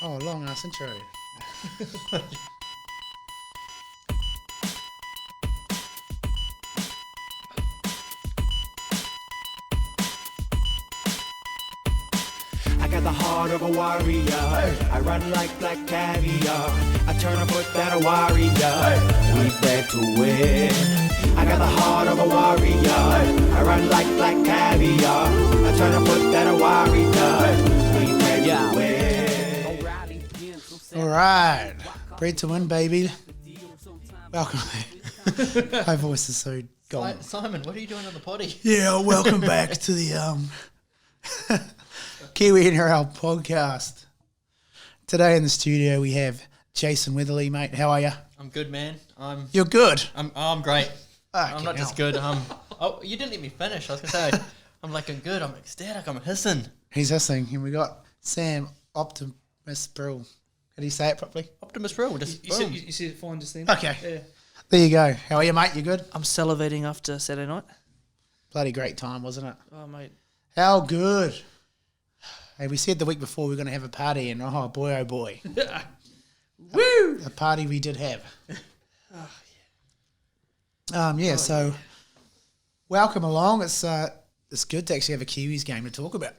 Oh, long ass intro. I got the heart of a warrior. I run like black caviar. I turn a foot that a warrior. We bred to win. I got the heart of a warrior. I run like black caviar. I turn a foot that a warrior. We bred to win. All right. Bred to win, baby. Welcome. My voice is so gone. Simon, what are you doing on the potty? Yeah, welcome back to the Kiwi NRL podcast. Today in the studio we have Jason Weatherly, mate. How are you? I'm good, man. You're good. I'm great. I'm not just good. Oh, you didn't let me finish. I was gonna say I'm good. I'm ecstatic. I'm hissing. He's hissing, and we got Sam Optimus Brill. How do you say it properly? Optimus Brill. Just You said it fine just then. Okay. Yeah. There you go. How are you, mate? You good? I'm salivating after Saturday night. Bloody great time, wasn't it? Oh, mate. How good. Hey, we said the week before we were going to have a party, and oh boy. Woo! A party we did have. So welcome along. It's good to actually have a Kiwis game to talk about.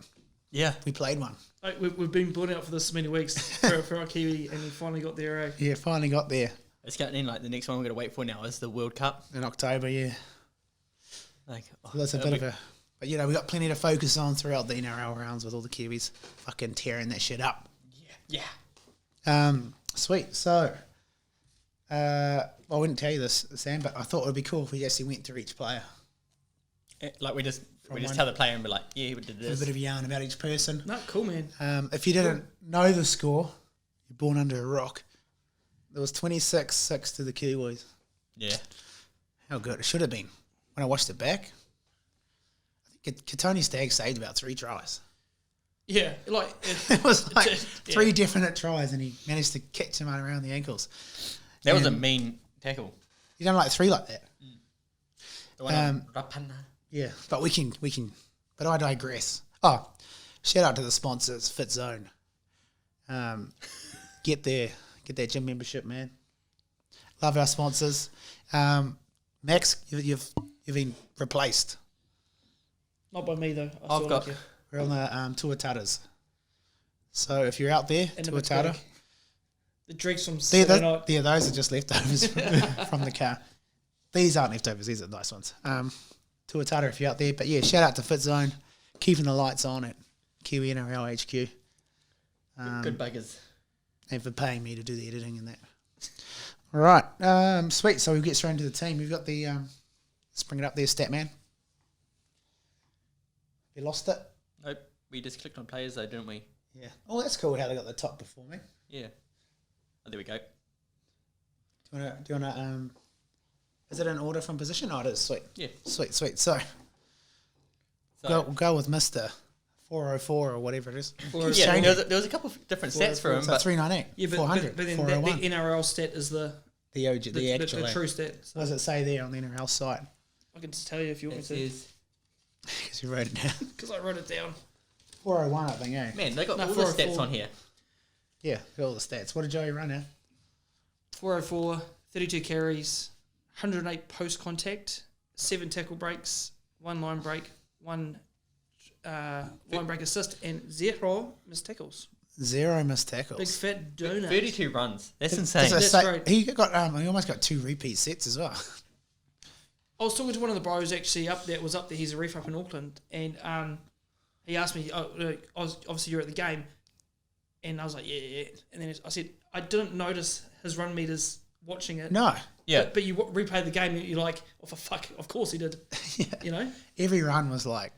Yeah. We played one. Like, we've been building up for this many weeks for our Kiwi, and we finally got there, eh? Yeah, finally got there It's getting like the next one we're gonna wait for now is the World Cup. in October, yeah. Like So that's a bit of a... But, you know, we got plenty to focus on throughout the NRL rounds with all the Kiwis fucking tearing that shit up. Yeah. Sweet. So, I wouldn't tell you this, Sam, but I thought it would be cool if we actually went through each player. Like we just one- tell the player and be like, yeah, we did A this. bit of a yarn about each person. No, cool, man. If you didn't know the score, you're born under a rock. There was 26-6 to the Kiwis. Yeah. How good it should have been. When I watched it back, I think Tony Stagg saved about 3 tries. Yeah, like... It was like yeah. 3 definite tries, and he managed to catch him around the ankles. That was a And mean tackle. He done like 3 like that. The one on Rapana. Yeah, but we can. But I digress. Oh, shout out to the sponsors, Fit Zone. Get their gym membership, man. Love our sponsors. Max, you've been replaced. Not by me, though. I've got... We're on the Tuataras. So if you're out there, And the Tuatara, The drinks from Saturday night. those are just leftovers from the car. These aren't leftovers. These are nice ones. Tuatara, if you're out there. But yeah, shout out to Fit Zone, keeping the lights on at Kiwi NRL HQ. good buggers. And for paying me to do the editing and that. All right. Sweet. So we'll get straight into the team. We've got the, let's bring it up there, Statman. You lost it? Nope. We just clicked on players though, didn't we? Yeah. Oh, that's cool how they got the top performing. Yeah. Oh, there we go. Do you want to, is it in order from position? Oh, it is. Sweet. Yeah. Sweet. So, we'll go with Mr. 404 or whatever it is. Yeah, there was a couple of different stats for him, So but 398, Yeah, but 400, then 401. the NRL stat is the The true stat. So What does it say there on the NRL site? I can just tell you if you want it me to. says, Because you wrote it down. Because I wrote it down. 401, I think, eh? man, they got No, all the 404. stats on here. Yeah, got all the stats. What did Joey run now? 404, 32 carries, 108 post contact, 7 tackle breaks, 1 line break, 1 line break assist, and 0 missed tackles. 0 missed tackles. Big fat donut. 32 runs. That's Does insane. it That's say- great. He got he almost got 2 repeat sets as well. I was talking to one of the bros actually up there. He's a ref up in Auckland, and he asked me, obviously you're at the game, and I was like, yeah. And then I said, I didn't notice his run meters watching it. No. Yeah. But you replay the game, and you're like, oh, for fuck, of course he did. Yeah. You know? Every run was like,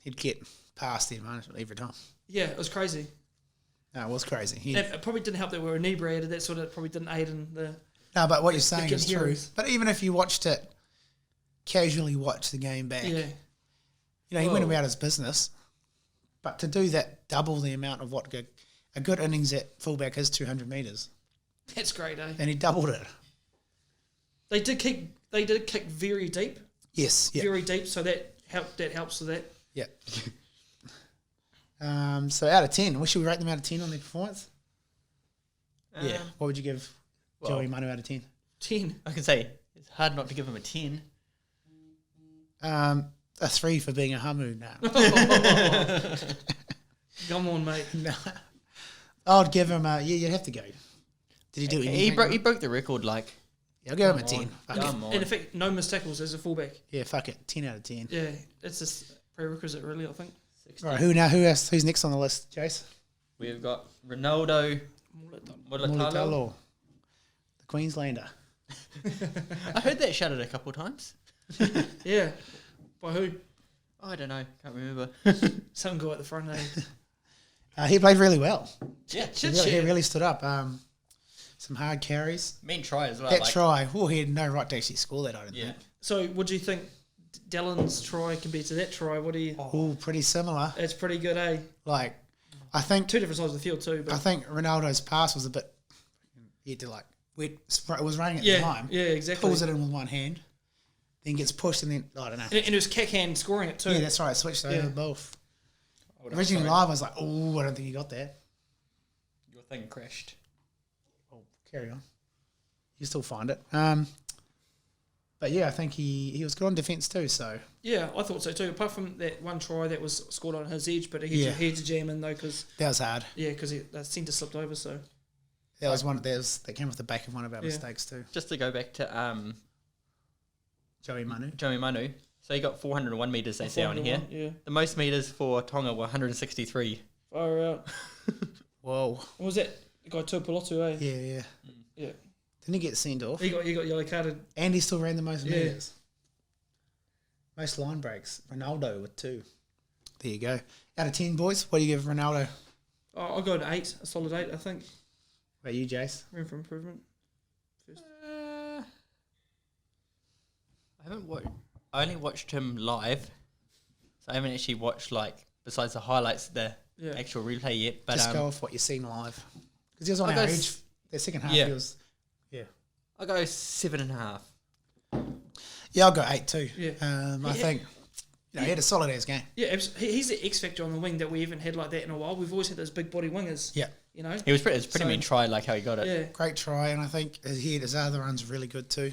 he'd get past the advantage every time. Yeah, it was crazy. No, it was crazy. It probably didn't help that we were inebriated. That sort of probably didn't aid in the... No, but what you're saying is true. coherence. But even if you casually watch the game back, Yeah. you know, he went Whoa. about his business. But to do that, double the amount of what a good innings at fullback is 200 metres. That's great, eh? And he doubled it. They did kick very deep. Yes. Yeah. Very deep, so that helps with that. Yeah. So out of 10, what should we rate them out of 10 on their performance? Yeah. What would you give Joey Manu out of 10? 10. I can say it's hard not to give him a 10. A 3 for being a hamu now. Come on, mate. No. I'd give him a... Yeah, you'd have to go. Did he do anything? He broke the record, like... Yeah, I'll give him a 10. Fuck it. Come on. In effect, no missed tackles as a fullback. Yeah, fuck it. 10 out of 10. Yeah, it's just prerequisite, really, I think. 60. All right, who else? Who's next on the list, Jace? We've got Ronaldo Mulatalo. Mulatalo, the Queenslander. I heard that shouted a couple of times. Yeah. By who? I don't know. Can't remember. Some guy at the front, eh? He played really well. Yeah, He really stood up. Some hard carries. Mean try as well. That try, he had no right to actually score that, I don't think. So, what do you think Dellen's try compared to that try? What do you... Oh, pretty similar. It's pretty good, eh? Like, I think... Two different sides of the field, too. But I think Ronaldo's pass was a bit... He had to, like... It was raining at the time. Yeah, exactly. Pulls it in with one hand. Then gets pushed and then... I don't know. And it was kick hand scoring it, too. Yeah, that's right. Switched over both. Originally sorry. live, I was like, oh, I don't think he got that. Your thing crashed. Oh, carry on. You still find it. But yeah, I think he was good on defence too, so... Yeah, I thought so too. Apart from that one try that was scored on his edge, but he had to jam in though because... That was hard. Yeah, because the centre slipped over, so... That was one. That came off the back of one of our mistakes too. Just to go back to Joey Manu. So he got 401 metres, they say on here. Yeah. The most metres for Tonga were 163. Far out. Whoa. What was that? The guy Tuipulotu, eh? Yeah. Yeah. Didn't he get sent off? He got yellow carded. And he still ran the most metres. Most line breaks. Ronaldo with 2. There you go. Out of 10, boys, what do you give Ronaldo? Oh, I'll go an 8, a solid 8, I think. What about you, Jace? Room for improvement. I only watched him live, so I haven't actually watched, like, besides the highlights, the actual replay yet. But just go off what you've seen live. Because he was on our age. The second half, he was... Yeah. I'll go 7.5. Yeah, I'll go 8 too. Yeah. I think... he had a solid ass game. Yeah, he's the X factor on the wing that we haven't had like that in a while. We've always had those big body wingers. Yeah. You know? It was pretty mean try, like how he got it. Yeah. Great try, and I think his other run's really good too.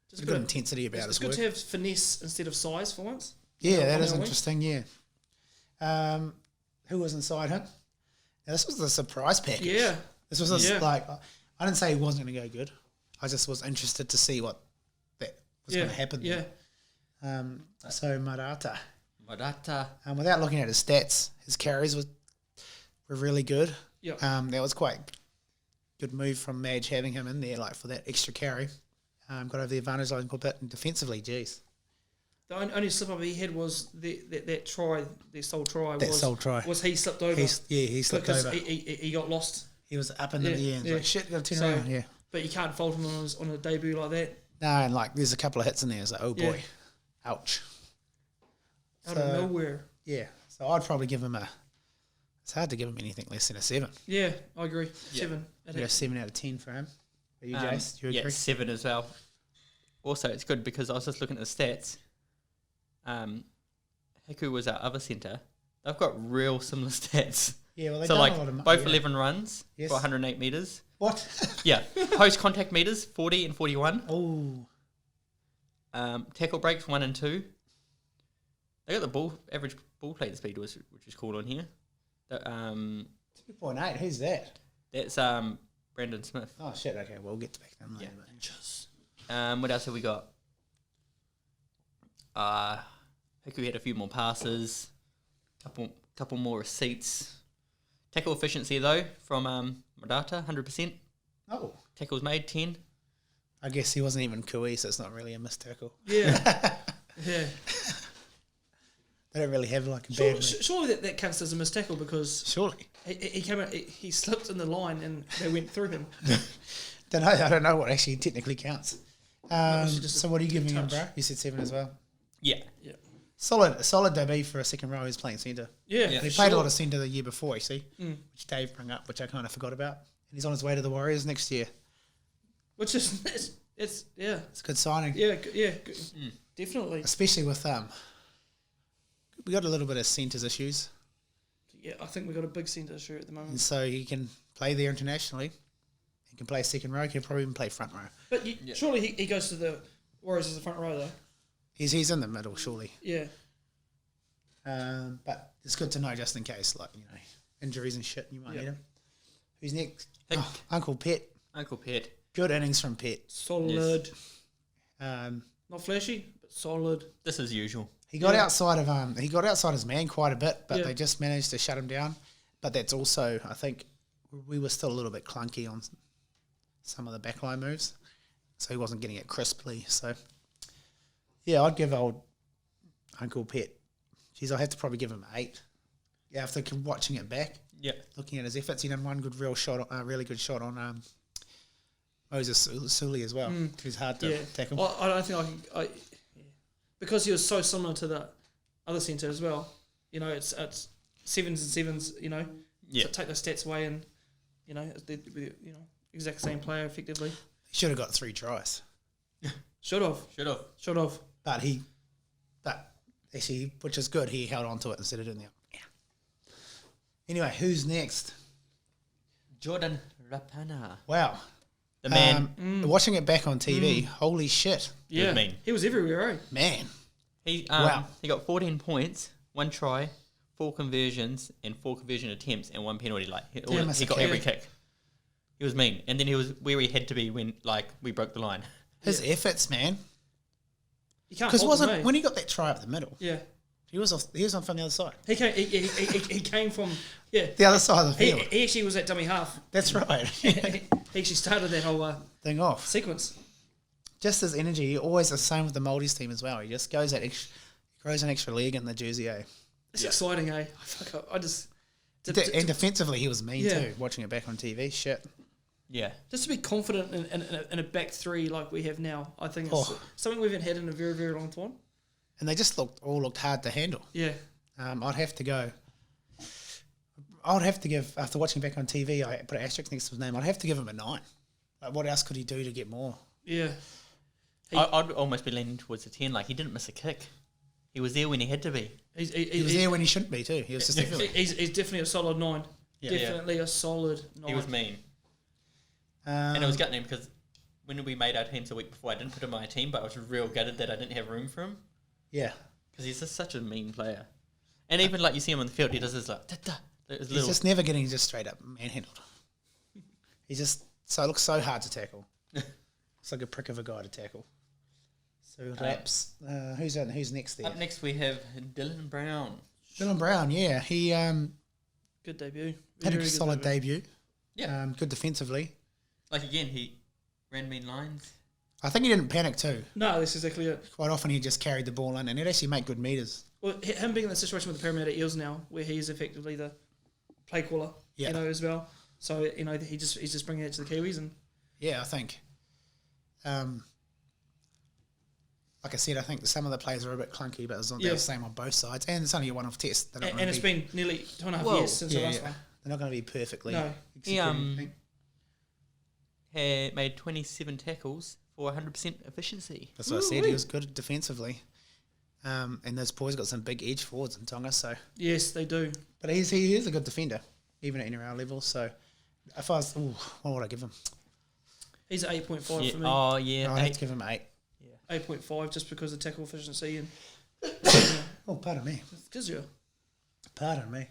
There's a good intensity about his work. It's good to have finesse instead of size for once. Yeah, that is interesting, yeah. Who was inside him? Now, this was the surprise package. Yeah. This was like... I didn't say he wasn't going to go good. I just was interested to see what that was going to happen there. So Marata. Without looking at his stats, his carries were really good. Yeah. That was quite good move from Madge having him in there, like for that extra carry. Got over the advantage line a bit, and defensively, geez. The only slip up he had was that try, the sole try. Was he slipped over? He slipped over. He got lost. He was up in the end. Like, shit, got to turn around. Yeah. But you can't fault him on a debut like that. No, and like there's a couple of hits in there. It's like, oh boy, ouch. Out of nowhere. Yeah. So I'd probably give him it's hard to give him anything less than a 7. Yeah, I agree. Yeah. 7. Yeah, 7 out of 10 for him. Are you, Jace? Do you agree? 7 as well. Also, it's good because I was just looking at the stats. Hiku was our other centre. They've got real similar stats. Yeah, well, they've so done like a lot of both 11 runs Yes. for 108 metres. What? Yeah. Post contact metres 40 and 41. Oh. Tackle breaks 1 and 2. They got the average ball play speed which is cool on here. 2.8. Who's that? That's Brandon Smith. Oh shit. Okay, we'll get back to them later. What else have we got? Hiku had a few more passes, couple more receipts. Tackle efficiency though from Madata, 100%. Oh. Tackles made 10. I guess he wasn't even Kiwi, so it's not really a missed tackle. Yeah. Yeah. They don't really have like a bad. Surely that counts as a missed tackle because surely he came out, he slipped in the line and they went through him. I don't know what actually technically counts. So what are you giving him, bro? You said 7 as well. Yeah. Solid debut for a second row who's playing centre. Yeah. He played a lot of centre the year before, you see, which Dave brought up, which I kind of forgot about. And he's on his way to the Warriors next year. Which is it's a good signing. Yeah, definitely. Especially with we got a little bit of centres issues. I think we've got a big centre issue at the moment. And so he can play there internationally. He can play second row. He can probably even play front row. But surely he goes to the Warriors as a front row, though. He's in the middle, surely. Yeah. But it's good to know just in case, like, you know, injuries and shit, you might need him. Who's next? Uncle Pet. Uncle Pet. Good innings from Pet. Solid. Yes. Not flashy, but solid. This is usual. He got outside his man quite a bit, but they just managed to shut him down. But that's also, I think, we were still a little bit clunky on some of the backline moves, so he wasn't getting it crisply. So, yeah, I'd give old Uncle Pet. Geez, I have to probably give him 8. Yeah, after watching it back, looking at his efforts, he done one good really good shot on Moses Sully as well. Who's hard to tackle. Well, I don't think I can. Because he was so similar to the other centre as well. You know, it's 7s and 7s. You know, so take the stats away, and you know, exact same player effectively. He should have got 3 tries. Should have. But actually, which is good, he held on to it instead of doing that. Yeah. Anyway, who's next? Jordan Rapana. Wow. The man. Watching it back on TV, holy shit. Yeah. He was everywhere, eh? Man. He got 14 points, 1 try, 4 conversions, and 4 conversion attempts, and 1 penalty. Like he got every kick. He was mean. And then he was where he had to be when we broke the line. His efforts, man. Because when he got that try up the middle. Yeah. He was on from the other side. He came from the other side of the field. He actually was at dummy half. That's right. He actually started that whole thing off sequence. Just his energy, he always the same with the Maldives team as well. He just grows an extra leg in the jersey. It's exciting, eh? And defensively, he was mean too. Watching it back on TV, shit. Yeah. Just to be confident in a back three like we have now, I think it's something we haven't had in a very, very long time. And they just looked hard to handle. Yeah. I'd have to give, after watching back on TV, I put an asterisk next to his name, I'd have to give him a 9. Like, what else could he do to get more? Yeah. I'd almost be leaning towards a 10. Like, he didn't miss a kick. He was there when he had to be. He was there when he shouldn't be too. He was just he's definitely a solid 9. Yeah. Definitely a solid 9. He was mean. And it was gutting him because when we made our teams a week before, I didn't put him on my team, but I was real gutted that I didn't have room for him. Yeah. Because he's just such a mean player. And even like you see him on the field, he does his like, he's just never getting just straight up manhandled. He just looks so hard to tackle. It's like a prick of a guy to tackle. So Raps, who's next there? Up next we have Dylan Brown. Dylan Brown, yeah. He good debut. Had a solid debut. Yeah. Good defensively. Like again, he ran mean lines. I think he didn't panic too. No, that's exactly it. Quite often he just carried the ball in and he'd actually make good meters. Well, him being in the situation with the Parramatta Eels now, where he is effectively the play caller, as well. So, he's just bringing it to the Kiwis. And yeah, I think, like I said, I think some of the players are a bit clunky, but it's not the same on both sides. And it's only a one-off test. And it's been nearly 2.5 years since the last one. They're not going to be perfectly. No. He had made 27 tackles for 100% efficiency. That's what I said. He was good defensively. And those boys got some big edge forwards in Tonga. So yes, they do. But he is a good defender, even at NRL level. So if I was, what would I give him? He's at 8.5 for me. Oh, yeah. No, I'd have to give him 8. Yeah. 8.5 just because of tackle efficiency. And oh, pardon me. Because you. Pardon me.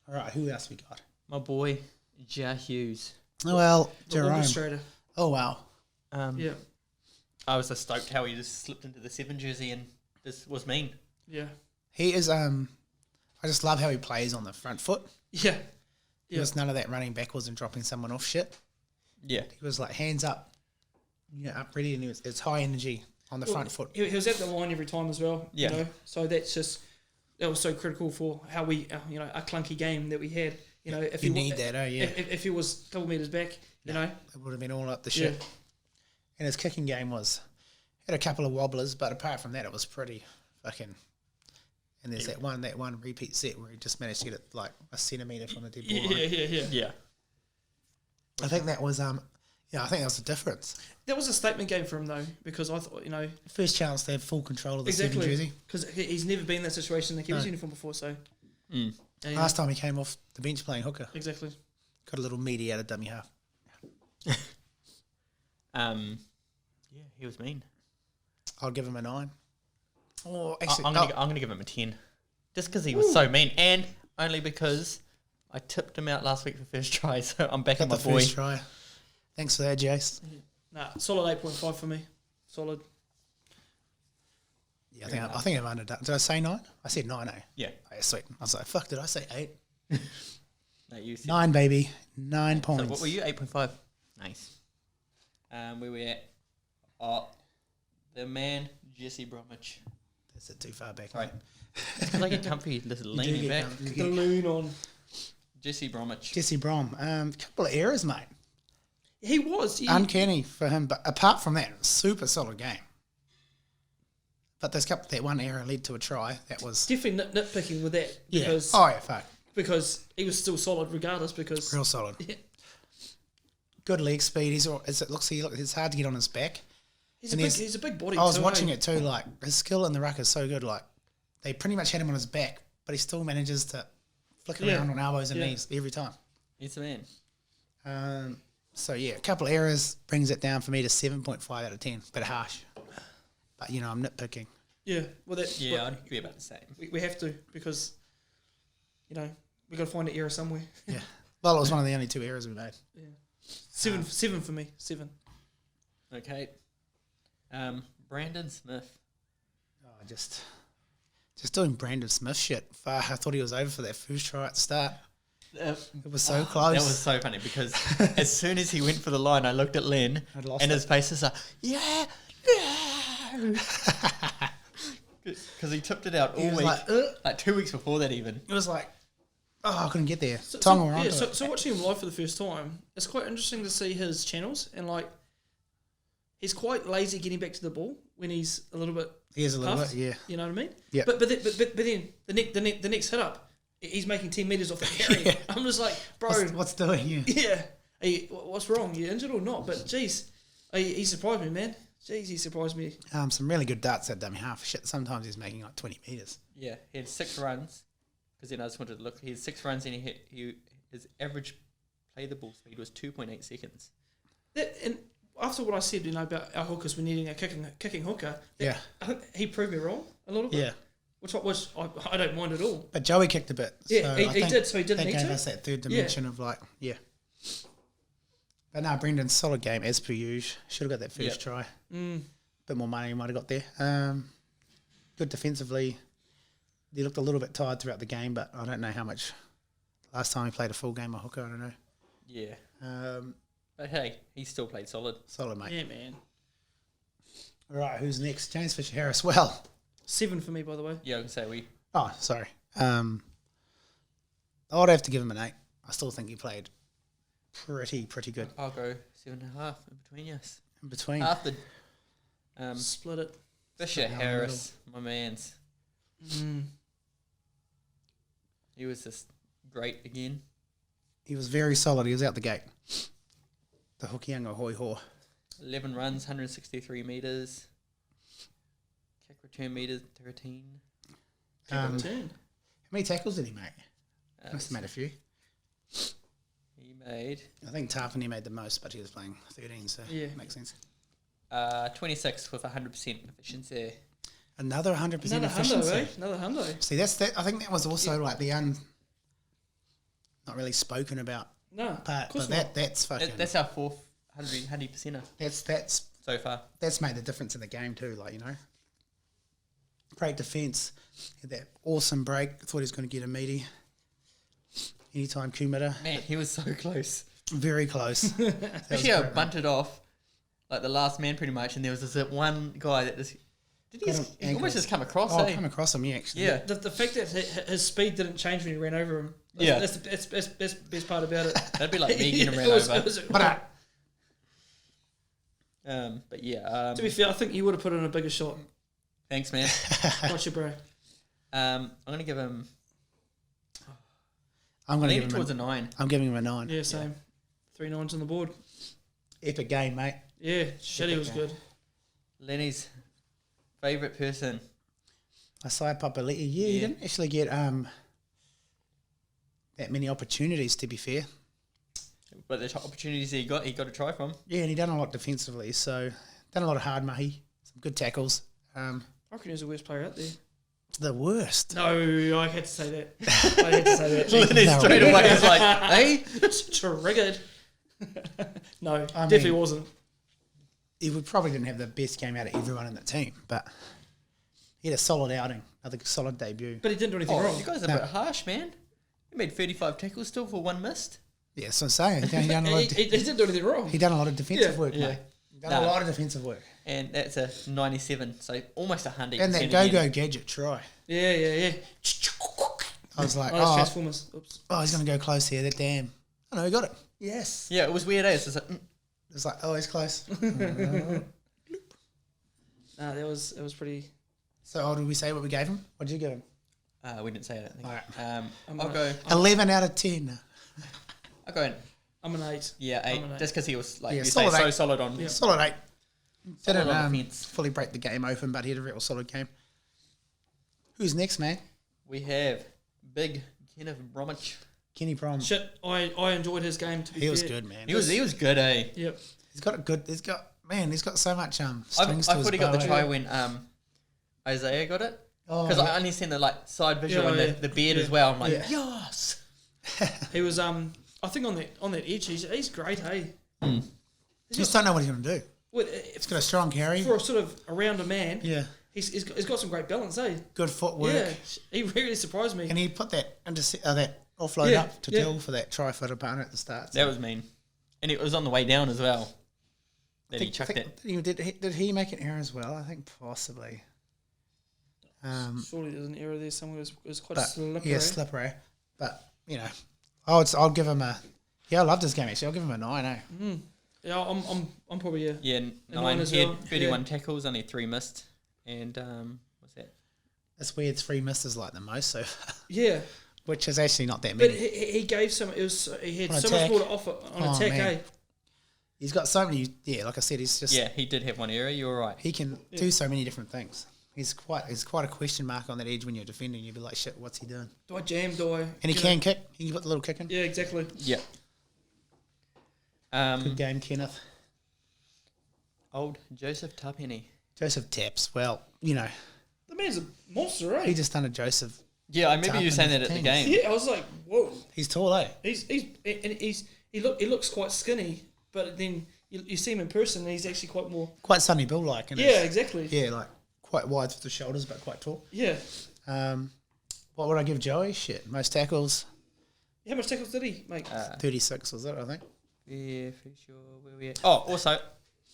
All right, who else we got? My boy, Ja Hughes. Oh, well, Jerome. Orchestrator. Oh, wow. Yeah. I was just stoked how he just slipped into the 7 jersey and this was mean. Yeah. He is, I just love how he plays on the front foot. Yeah. There was none of that running backwards and dropping someone off shit. Yeah. He was like hands up, up ready, and it's high energy on the front foot. He was at the line every time as well. Yeah. So that was so critical for how we, a clunky game that we had. If you need that, If he was a couple metres back, it would have been all up the shit. Yeah. And his kicking game had a couple of wobblers, but apart from that, it was pretty fucking. And there's that one repeat set where he just managed to get it like a centimetre from the dead ball line. Yeah. I think that was I think that was the difference. That was a statement game for him though, because I thought first chance to have full control of the 7 jersey, because he's never been in that situation in the Kiwis uniform before. So Last time he came off the bench playing hooker. Exactly. Got a little meaty out of dummy half. He was mean. I'll give him a 9. Or actually, I'm gonna give him a 10, just because he was so mean, and only because I tipped him out last week for first try, so I'm back on my boy. First try. Thanks for that, Jace. Nah, solid 8.5 for me. Solid. Yeah, I think I'm underdone. Did I say 9? I said 9, eh? Yeah. Oh, yeah, sweet. I was like, fuck, did I say 8? No, you said 9, baby. 9 points. So what were you? 8.5. Nice. Where we at? Oh, the man, Jesse Bromwich. That's it too far back. Right. It's because I get comfy, just leaning back. The loon on. Jesse Bromwich. Jesse Brom. Couple of errors, mate. He was. Uncanny for him, but apart from that, super solid game. But that one error led to a try. That was definitely nitpicking with that. Yeah. Because, fuck. Because he was still solid regardless. Because real solid. Yeah. Good leg speed. It's hard to get on his back. He's a big body. I was watching it too. Like his skill in the ruck is so good. Like they pretty much had him on his back, but he still manages to flick around on elbows and knees every time. He's the man. So yeah, a couple of errors brings it down for me to 7.5 out of 10. Bit harsh, but I'm nitpicking. Yeah, I'd be about the same. We have to, because we got to find an error somewhere. Yeah, well, it was one of the only 2 errors we made. Yeah, 7 for me. 7. Okay. Brandon Smith. Oh, just doing Brandon Smith shit. I thought he was over for that first try at the start. It was so close. That was so funny because as soon as he went for the line, I looked at Len and his face is like, yeah, no. Because he tipped it out all week. Like 2 weeks before that even. It was like, I couldn't get there. Tonga were onto it. So watching him live for the first time, it's quite interesting to see his channels, and like, he's quite lazy getting back to the ball when he's a little bit. He is a little puffed, bit, yeah. You know what I mean? Yeah. But then the next hit up, he's making 10 metres off the carry. Yeah. I'm just like, bro, what's doing you? Yeah. Hey, what's wrong? You injured or not? But geez, he surprised me, man. Jeez, he surprised me. Some really good darts at dummy half. Shit, sometimes he's making like 20 metres. Yeah, he had 6 runs. Because then I just wanted to look. He had 6 runs and his average play the ball speed was 2.8 seconds. And after what I said, about our hookers, we're needing a kicking hooker. Yeah. I think he proved me wrong a little bit. Yeah. Which I don't mind at all. But Joey kicked a bit. Yeah, so he did, so he didn't need to. That gave us that third dimension of like, yeah. But no, Brendan's solid game as per usual. Should have got that first try. Bit more money he might have got there. Good defensively. He looked a little bit tired throughout the game, but I don't know how much. Last time he played a full game of hooker, I don't know. Yeah. But hey, he still played solid. Solid, mate. Yeah, man. All right, who's next? James Fisher-Harris. Well. 7 for me, by the way. Yeah, I can say we. Oh, sorry. I would have to give him an 8. I still think he played pretty good. I'll go 7.5 in between us. In between. Half the split it. Fisher-Harris, my man's. He was just great again. He was very solid. He was out the gate. The Hokianga hoi ho. 11 runs, 163 metres. Kick return metres, 13. How many tackles did he make? Must have made a few. He made... I think Tarpany made the most, but he was playing 13, so makes sense. 26 with 100% efficiency. Another 100% efficiency. Another hundo. See, that's that. I think that was also like the not really spoken about. No, but that's fucking. That's our 4th 100%er. That's so far. That's made the difference in the game too. Like great defense. Had that awesome break. Thought he was going to get a meaty. Anytime Kumita. Man, he was so close. Very close. Especially how bunted off, like the last man pretty much, and there was this one guy that just. He almost just come across. Come across him, yeah. Actually, yeah. The fact that his speed didn't change when he ran over him. That's the best part about it. That'd be like me getting ran over. But yeah. To be fair, I think you would have put in a bigger shot. Thanks, man. What's your bro? I'm gonna give him. I'm gonna give him towards a 9. I'm giving him a 9. Yeah, same. Yeah. 3 9s on the board. Epic game, mate. Yeah, Shetty was good. Lenny's favourite person. Asai Papali'i. Yeah, you didn't actually get that many opportunities, to be fair. But the opportunities he got to try from. Yeah, and he done a lot defensively, so done a lot of hard mahi, some good tackles. I reckon he was the worst player out there. The worst. No, I had to say that. I had to say that. Straight away, he's like, hey? Triggered. No, definitely wasn't. He probably didn't have the best game out of everyone in the team, but he had a solid outing, another solid debut. But he didn't do anything wrong. You guys are a bit harsh, man. He made 35 tackles still for 1 missed. Yeah, that's what I'm saying. He didn't do anything wrong. He done a lot of defensive work, yeah. mate. He done a lot of defensive work. And that's a 97, so almost 100%. And that go-go gadget try. Yeah. I was like, Transformers. Oops. He's going to go close here. That damn. Oh, no, he got it. Yes. Yeah, it was weird, eh? It's like, he's close. Nah, it was pretty... So, did we say what we gave him? What did you give him? we didn't say it, I think. All right. I'll go... 11 out of 10. I'll go in. I'm an 8. Yeah, 8. Just because he was, like, you solid say, 8. so solid on... Yeah. Solid 8. Didn't defense. fully break the game open, but he had a real solid game. Who's next, man? We have Big Kenneth Bromwich. Kenny Prom. Shit, I enjoyed his game, to be fair. He was good, man. He was good, eh? Yep. He's got so much strings I to his thought he got the bow. try when Isaiah got it. Because I only seen the like side visual and the beard as well. I'm like, yes. He was I think on that edge he's great, hey. You just don't know what he's going to do. Well, He's got a strong carry. for a sort of a rounder man. Yeah. He's got some great balance, eh? Good footwork. Yeah, he really surprised me. And he put that that offload up to Dill for that try for the opponent at the start. So. That was mean. And it was on the way down as well. That he chucked it. Did he make an error as well? I think possibly. Surely there's an error there somewhere. It was quite slippery. Yeah, slippery. But, I'll give him a... Yeah, I loved his game, actually. I'll give him a 9, eh? Mm. Yeah, I'm probably a... Yeah, 9. He had 31 tackles, only 3 missed. And, what's that? That's weird. 3 misses like the most so far. Yeah. Which is actually not that many. But he gave some... He had on so much more to offer on attack, man. eh? He's got so many... Yeah, like I said, he's just... Yeah, he did have one error. You were right. He can do so many different things. He's quite a question mark on that edge when you're defending. You'd be like, shit, what's he doing? Do I jam? Do I... And he can kick. He can put the little kick in. Yeah, exactly. Yeah. Good game, Kenneth. Old Joseph Tarpenny. Joseph Taps. Well, The man's a monster, eh? he just done a Joseph. Yeah, I remember you saying that at the game. Yeah, I was like, whoa. He's tall, eh? He looks quite skinny, but then you see him in person, and he's actually quite more... Quite Sonny Bill-like. Exactly. Yeah, like quite wide with the shoulders, but quite tall. Yeah. What would I give Joey? Shit, most tackles. How much tackles did he make? 36 was it, I think. Yeah, pretty sure where we at. Oh, also,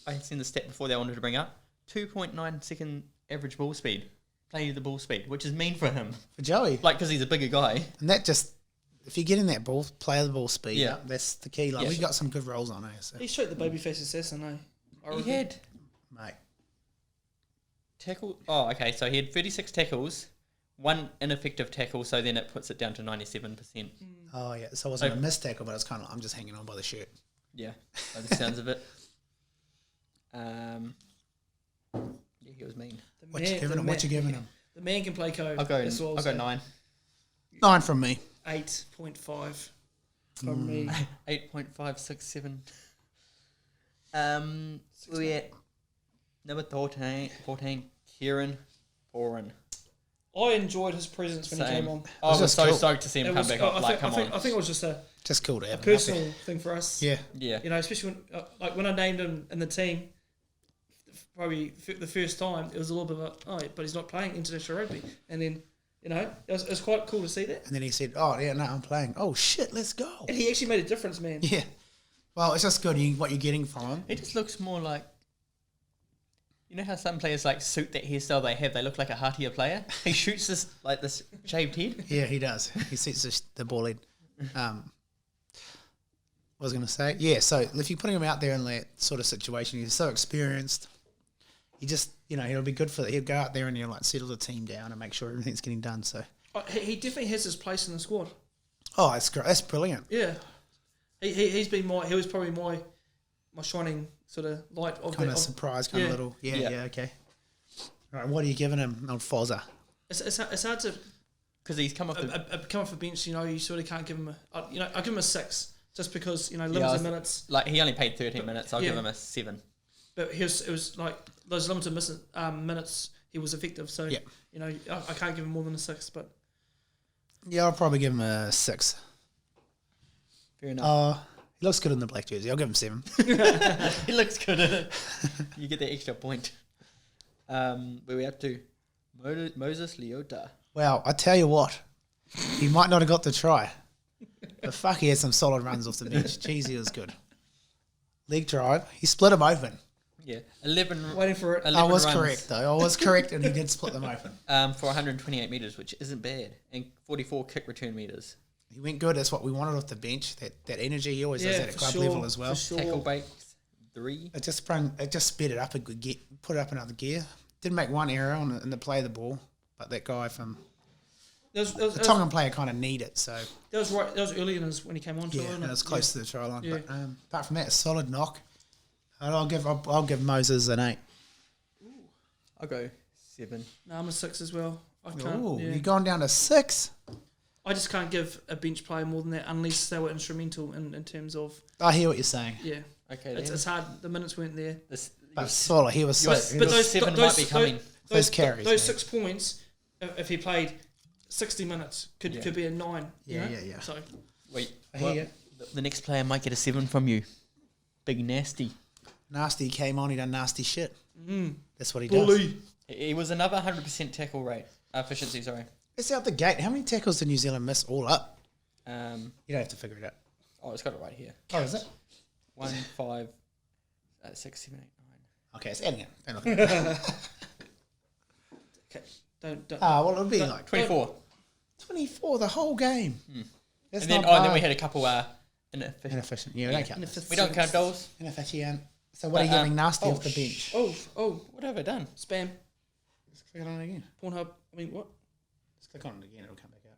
I had seen the stat before that I wanted to bring up. 2.9 second average ball speed. Playing the ball speed, which is mean for him. For Joey. Like, because he's a bigger guy. And that just... If you're getting that ball, play the ball speed up. That's the key. Like, we've got some good rolls on, So. He's straight the babyface assassin, eh? He had... Mate. Tackle... Oh, okay. So he had 36 tackles, 1 ineffective tackle, so then it puts it down to 97%. Oh, yeah. So it wasn't a missed tackle, but it's kind of... I'm just hanging on by the shirt. Yeah, by the sounds of it. Yeah, he was mean. What you giving him? The man can play code. I'll go 9. 9 from me. 8.5 from me. 8.567. We're at number 14, Kieran Foran. I enjoyed his presence when he came on. I was so stoked to see him come back up. I think it was just just cool to have a personal thing for us. Yeah. Especially when I named him in the team, probably the first time, it was a little bit of but he's not playing international rugby, and then it was quite cool to see that. And then he said, "Oh yeah, no, I'm playing. Oh shit, let's go." And he actually made a difference, man. Yeah. Well, it's just good what you're getting from him. He just looks more like. You know how some players suit that hairstyle they have? They look like a heartier player. He shoots this shaved head. Yeah, he does. He suits the ball head. What was I going to say? Yeah, so if you're putting him out there in that sort of situation, he's so experienced. He just, he'll be good for that. He'll go out there and he'll settle the team down and make sure everything's getting done. So he definitely has his place in the squad. Oh, that's great. That's brilliant. Yeah, he was probably my shining sort of light of kind of surprise, kind of little. Yeah, okay. All right, what are you giving him on Fozza? It's hard to because he's come off come off the bench. You sort of can't give him I give him a 6 just because limited minutes. Like he only played 13 minutes. I'll give him a 7. But it was like those limited minutes. He was effective, so I can't give him more than a 6. But yeah, I'll probably give him a 6. Fair enough. He looks good in the black jersey. I'll give him 7. He looks good in it. You get the extra point. Where we up to? Moses Leota. Wow, I tell you what, he might not have got the try, but fuck, he had some solid runs off the bench. Jeez, he was good. Leg drive, he split him open. Yeah, 11. Waiting for it. I was correct though. I was correct, and he did split them open. For 128 meters, which isn't bad, and 44 kick return meters. He went good. That's what we wanted off the bench. That energy he always does at club level as well. Sure. Tackle breaks 3. It just sped it up a good put it up another gear. Didn't make one error in the play of the ball, but that guy from the Tongan player kind of need it. So that was right. That was early in when he came on. Yeah, it was close to the try line. Yeah. But apart from that, a solid knock. And I'll give Moses an 8. I'll go 7. No, I'm a 6 as well. I can't. Ooh, Yeah. you've gone down to 6. I just can't give a bench player more than that unless they were instrumental in terms of. I hear what you're saying. Yeah. Okay. It's hard. The minutes weren't there. But solid. He was so. But those 7 might be coming. Those carries. Those 6 points, if he played 60 minutes, could be a 9. Yeah. So Wait. I hear you. The next player might get a 7 from you. Big Nasty. Nasty came on. He done nasty shit. That's what he bully. does. He was another 100% tackle rate. Efficiency, sorry. It's out the gate. How many tackles did New Zealand miss all up? You don't have to figure it out. Oh, it's got it right here. Oh, is it? 1, 5, 6, 7, 8, 9. Okay, it's adding it. Don't look at it. Okay. Don't. Well, it would be like 24. 24 the whole game. That's And then, not then we had a couple inefficient. inefficient. Yeah, we don't count. We don't count goals. Inefficient. So what are you giving Nasty off the bench? Oh, What have I done? spam. Let's click on it again. Pornhub. I mean, what? Let's click on it again. It'll come back up.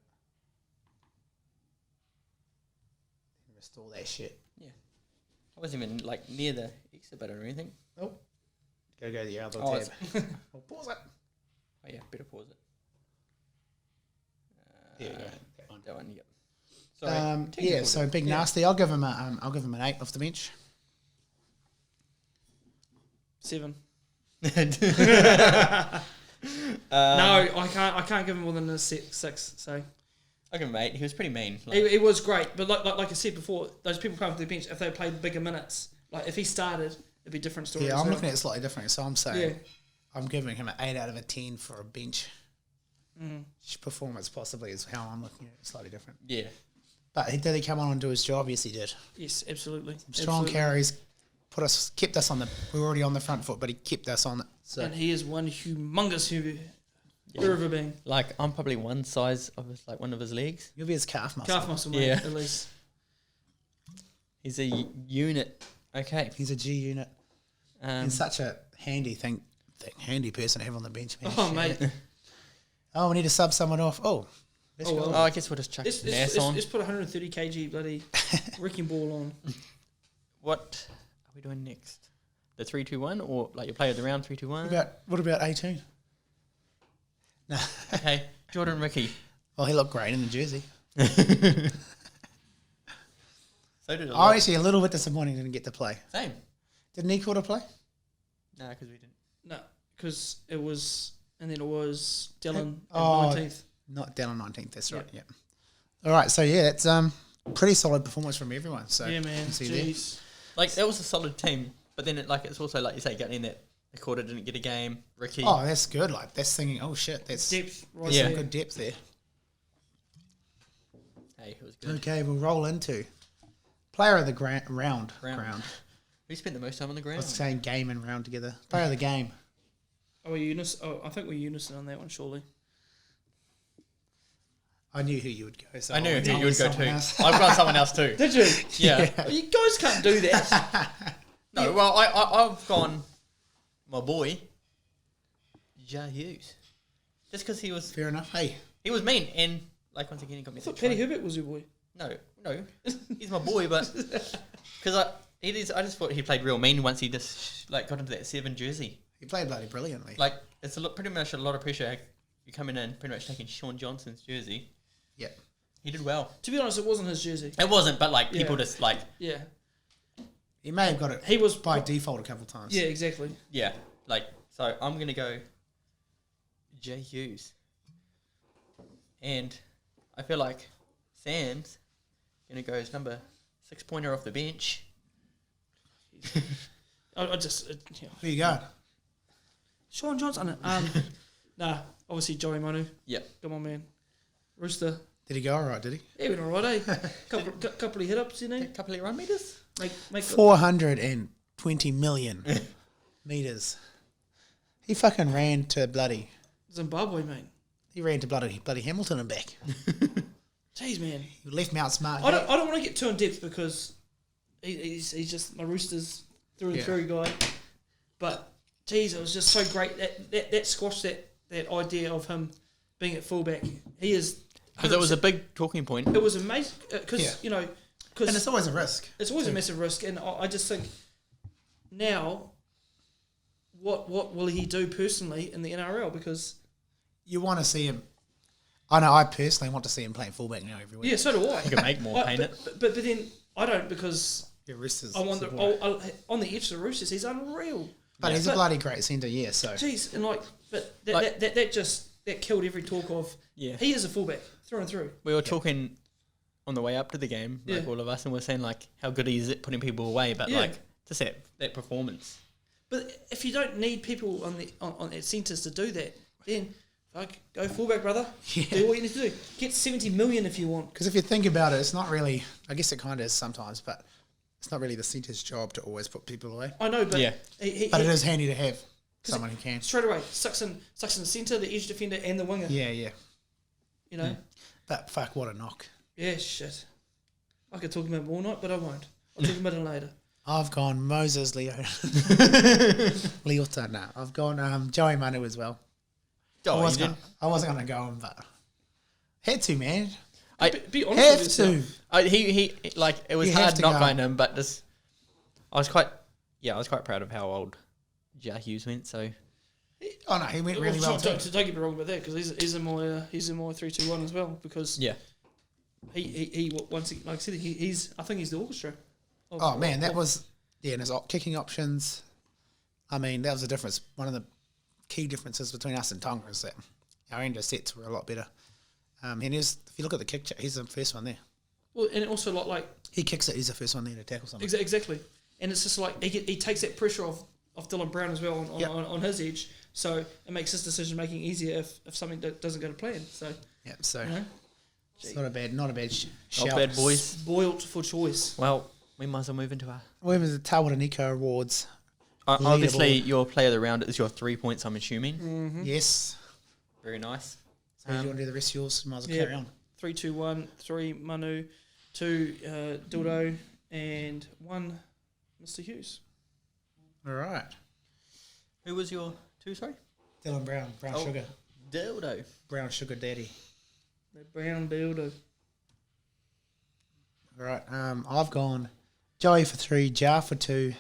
Restore that shit. Yeah. I wasn't even like near the exit button or anything. Oh. Gotta go to the other Oh, tab. Well, pause it. Oh yeah, better pause it. There you go. That one. That one, yep. Sorry. So Big Nasty. I'll give him an 8 off the bench. 7. No, No, I can't give him more than a 6. So I'll give him 8. He was pretty mean. he was great, but like I said before, those people coming off the bench, if they played bigger minutes, like if he started, it'd be a different story. Yeah, I'm looking at it slightly different. So I'm saying Yeah. I'm giving him an 8 out of a 10 for a bench performance. Possibly is how I'm looking at it. Slightly different. Yeah. But did he come on and do his job? Yes, he did. Yes, absolutely. Strong carries, kept us on the. We were already on the front foot, but he kept us on it. So And he is one humongous river being. Like I'm probably one size of one of his legs. you'll be his calf muscle. Calf muscle, mate, Yeah. at least. He's a unit. Okay. He's a G unit. He's such a handy handy person to have on the bench. Man. Oh, mate. Oh, we need to sub someone off. Oh, let's go. Oh, I guess we'll just chuck Nass on. Let's put 130 kg bloody wrecking ball on. What are we doing next? The 3-2-1 or like your player of the round 3-2-1? What about 18? No. Okay, Jordan Ricky. Well, he looked great in the jersey. So did I'm actually a little bit disappointed he didn't get to play. Same. Didn't he call to play? No, because we didn't. No, because it was, and then it was Dylan at Oh, 19th. Not down on 19th. That's right. Yep. Yeah. All right. So yeah, it's pretty solid performance from everyone. So Yeah, man. see there. Jeez. Like that was a solid team, but then it's also like you say, getting in that the quarter didn't get a game. Ricky. Oh, that's good. Like that's thinking. Oh shit, that's Depth right there's some there. good depth there. Hey, it was good. Okay, we'll roll into player of the round. Who spent the most time on the ground? What's saying game and round together? Player of the game. Oh, I think we're unison on that one, surely. I knew who you would go. So I knew went who you would go someone to. else. I've got someone else too. Did you? Yeah. Well, you guys can't do that. No, well, I've gone my boy, Ja Hughes. Just because he was Fair enough. Hey, mean and like once again he got me. I thought Paddy Herbert was your boy. No, he's my boy, but because I just thought he played real mean once he just like got into that 7 jersey. he played bloody brilliantly. Like it's pretty much a lot of pressure you're coming in pretty much taking Sean Johnson's jersey. Yeah. He did well. To be honest, it wasn't his jersey. It wasn't, but like people just like he may have got it. He was by default a couple of times. Yeah, exactly. Yeah, like so. I'm gonna go Jay Hughes, and I feel like Sam's gonna go as number 6-pointer off the bench. I just Who you got? Sean Johnson. Nah, obviously Joey Manu. Yep. Come on, man. Rooster. Did he go all right? Did he? He went all right, eh? couple of hit ups, you know. A couple of run meters. Make 420 million meters. He fucking ran to bloody Zimbabwe, mate. He ran to bloody Hamilton and back. Jeez, man. He left me outsmart. I don't want to get too in depth because he's just my Roosters through and through guy. But geez, it was just so great that squashed that idea of him being at fullback. He is because it was a big talking point. It was amazing because and it's always a risk. It's always a massive risk, and I just think now, what will he do personally in the NRL? Because you want to see him. I know. I personally want to see him playing fullback now every week. Yeah, so do I. You can make more, paint it. But then I don't because Roosters. I want on the edge of the Roosters. He's unreal. But he's a bloody great centre, so. Jeez, and that killed every talk of. Yeah. He is a fullback through and through. We were talking on the way up to the game, like all of us, and we're saying like how good he is at putting people away, but like just that performance. But if you don't need people on at centres to do that, then go fullback, brother. Yeah. Do what you need to do. Get 70 million if you want. Because if you think about it, it's not really. I guess it kind of is sometimes, but it's not really the centre's job to always put people away. I know, but but it is handy to have someone who can straight away sucks in the centre, the edge defender, and the winger. Yeah. You know. But fuck, what a knock. Yeah, shit. I could talk about him all night, but I won't. I'll talk about it later. I've gone Moses Leota. No, I've gone Joey Manu as well. I wasn't going to go him, but had to, man. Be honest with yourself. He like it was hard not going him, but just I was quite proud of how old Jay Hughes went. So he went really well. Don't get me wrong about that because he's in my 3-2-1 as well because he once like I said I think he's the orchestra. That was and his kicking options. I mean, that was the difference. One of the key differences between us and Tonga is that our end sets were a lot better. And if you look at the kick, he's the first one there. Well, and also like he kicks it, he's the first one there to tackle something. Exactly, and it's just like he takes that pressure off Dylan Brown as well on his edge, so it makes his decision making easier if something doesn't go to plan. So it's not a bad shout. Not bad, boys. Spoilt for choice. Well, we might as well move into our. Where's the Tawana Nico Awards? Obviously, your player of the round is your 3 points, I'm assuming. Mm-hmm. Yes. Very nice. So you want to do the rest of yours? Might as well carry on. 3, 2, 1, 3 Manu, 2 Dildo, and 1 Mr. Hughes. All right. Who was your 2, sorry? Dylan Brown, Sugar. Dildo. Brown Sugar Daddy. The Brown Dildo. All right. I've gone Joey for 3, Jar for 2.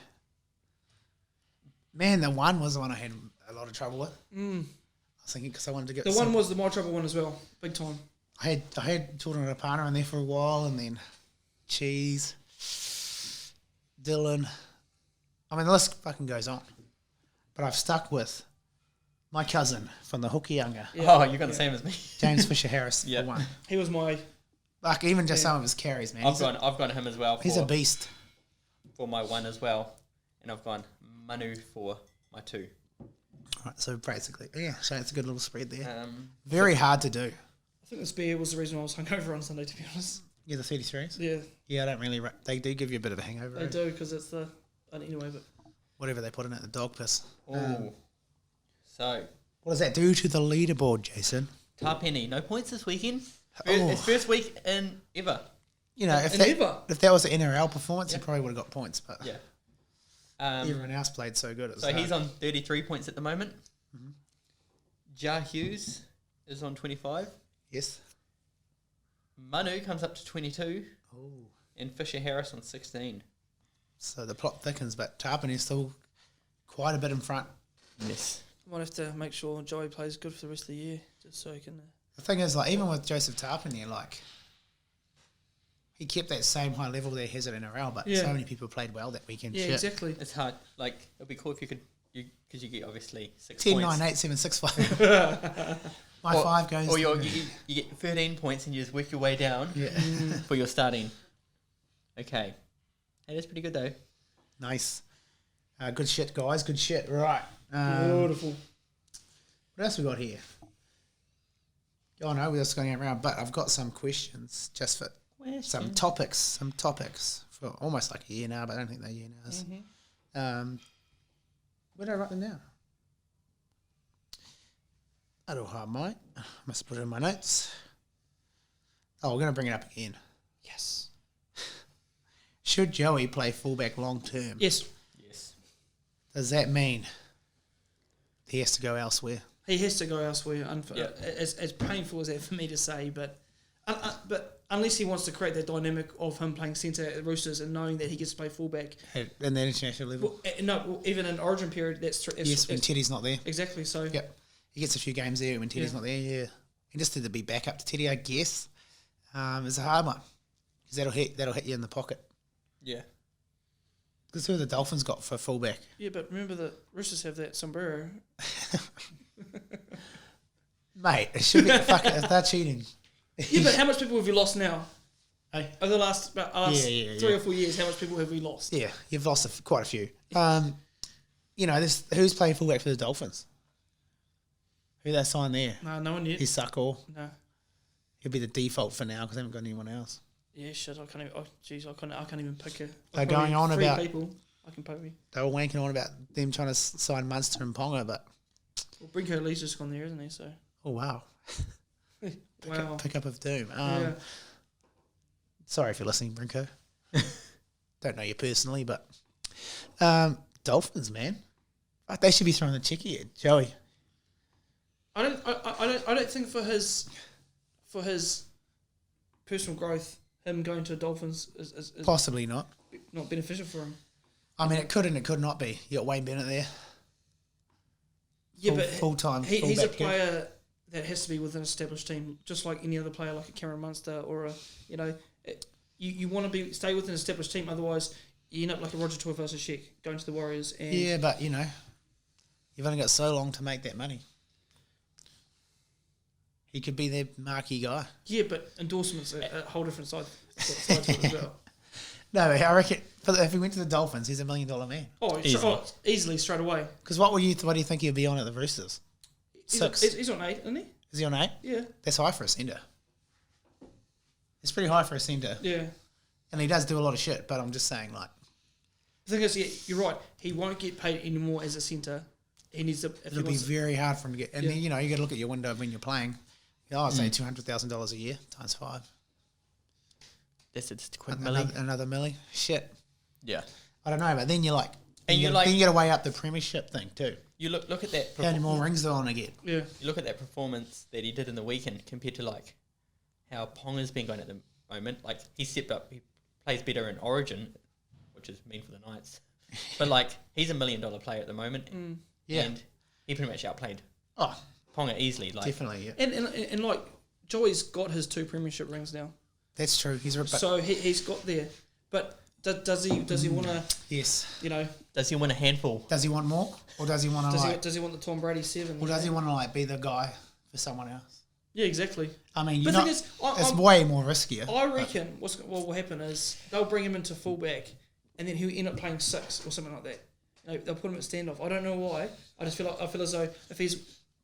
Man, the 1 was the one I had a lot of trouble with. I was thinking because I wanted to get the 1 was the more trouble one as well, big time. I had Jordan Rapana in there for a while, and then Cheese, Dylan. I mean, the list fucking goes on. But I've stuck with my cousin from the Hokianga. Yeah. Oh, you're got the same as me. James Fisher Harris for 1. He was my even just some of his carries, man. I've gone him as well. He's a beast for my 1 as well, and I've gone Manu for my 2. Right, so basically, so it's a good little spread there. Very hard to do. I think this beer was the reason I was hungover on Sunday, to be honest. Yeah, the 33s? Yeah. I don't really... They do give you a bit of a hangover. They do, because it's the... Anyway, but... Whatever they put in it, the dog piss. So... What does that do to the leaderboard, Jason? Tarpenny, no points this weekend. It's first week in ever. You know, if that was the NRL performance, he probably would have got points, but... Yeah. Everyone else played so good. So he's on 33 points at the moment. Mm-hmm. Jar Hughes is on 25. Yes. Manu comes up to 22. Oh. And Fisher Harris on 16. So the plot thickens, but Tarpany is still quite a bit in front. Yes. Might have to make sure Joey plays good for the rest of the year, just so he can. The thing is, like, even with Joseph Tarpon there, like, he kept that same high level that he has at NRL, but so many people played well that weekend. Yeah, exactly. It's hard. Like, it'd be cool if you could, because you get obviously 6 10, points. 9, 8, 7, 6, 5. My 5 goes. Or you get 13 points and you just work your way down for your starting. Okay. Hey, that's pretty good though. Nice. Good shit, guys. Good shit. Right. Beautiful. What else we got here? Oh no, we're just going around, but I've got some questions just for some topics for almost like a year now, but I don't think they're year nows. Where did I write them down? I don't have mine. I must put it in my notes. Oh, we're going to bring it up again. Yes. Should Joey play fullback long term? Yes. Does that mean he has to go elsewhere? He has to go elsewhere. As painful as that for me to say, but unless he wants to create that dynamic of him playing centre at the Roosters and knowing that he gets to play fullback At that international level? Even in Origin period, yes, when Teddy's not there. Exactly. So yep, he gets a few games there when Teddy's not there. Yeah, he just did to be back up to Teddy, I guess. It's a hard one because that'll hit you in the pocket. Yeah. Because who the Dolphins got for fullback? Yeah, but remember the Roosters have that sombrero. Mate, it should be fuck it, they're cheating. Yeah, but how much people have you lost now? Hey? Over the last 3 or 4 years, how much people have we lost? Yeah, you've lost quite a few. Who's playing fullback for the Dolphins? Who they signed there? No one yet. He's Suckall. No. He'll be the default for now because they haven't got anyone else. Yeah, shit. I can't even pick a. They're going on about people. I can poke me. They were wanking on about them trying to sign Munster and Ponga, but Brinko Lee's just gone there, isn't he? So. Oh wow. Pick up of doom. Yeah. Sorry if you're listening, Brinko. Don't know you personally, but Dolphins, man, they should be throwing the chicky at Joey. I don't think for his personal growth, him going to Dolphins is possibly not beneficial for him. I mean, it could and it could not be. You got Wayne Bennett there. Yeah, full time. He's a player that has to be with an established team, just like any other player, like a Cameron Munster or you want to stay with an established team. Otherwise, you end up like a Roger Tuivasa-Sheck going to the Warriors. And yeah, but you've only got so long to make that money. He could be their marquee guy. Yeah, but endorsements are a whole different side to it as well. No, I reckon if he went to the Dolphins, he's $1 million man. Easily straight away. Because what do you think he'll be on at the Roosters? 6. He's on 8, isn't he? Is he on 8? Yeah. That's high for a centre. It's pretty high for a centre. Yeah. And he does do a lot of shit, but I'm just saying, like... The thing is, yeah, you're right. He won't get paid anymore as a centre. He needs to... It'll be very hard for him to get... And then, you got to look at your window when you're playing. I'd say $200,000 a year times 5. That's just a quick milli. Another milli. Shit. Yeah. I don't know, but then you're like... then you got to weigh up the premiership thing too. You look at that... How many more rings do I want to get? Yeah. You look at that performance that he did in the weekend compared to like how Ponga's been going at the moment. Like he stepped up. He plays better in Origin, which is mean for the Knights. But like he's $1 million player at the moment. Yeah. And he pretty much outplayed Ponga easily. Like definitely, yeah. And like Joey's got his 2 premiership rings now. That's true. So he's got there. But does he want to? Yes. Does he want a handful? Does he want more, or does he want to does he want the Tom Brady 7? Or does he want to be the guy for someone else? Yeah, exactly. I mean, the thing is, it's way more riskier. I reckon what will happen is they'll bring him into fullback, and then he'll end up playing 6 or something like that. They'll put him at standoff. I don't know why. I feel as though if he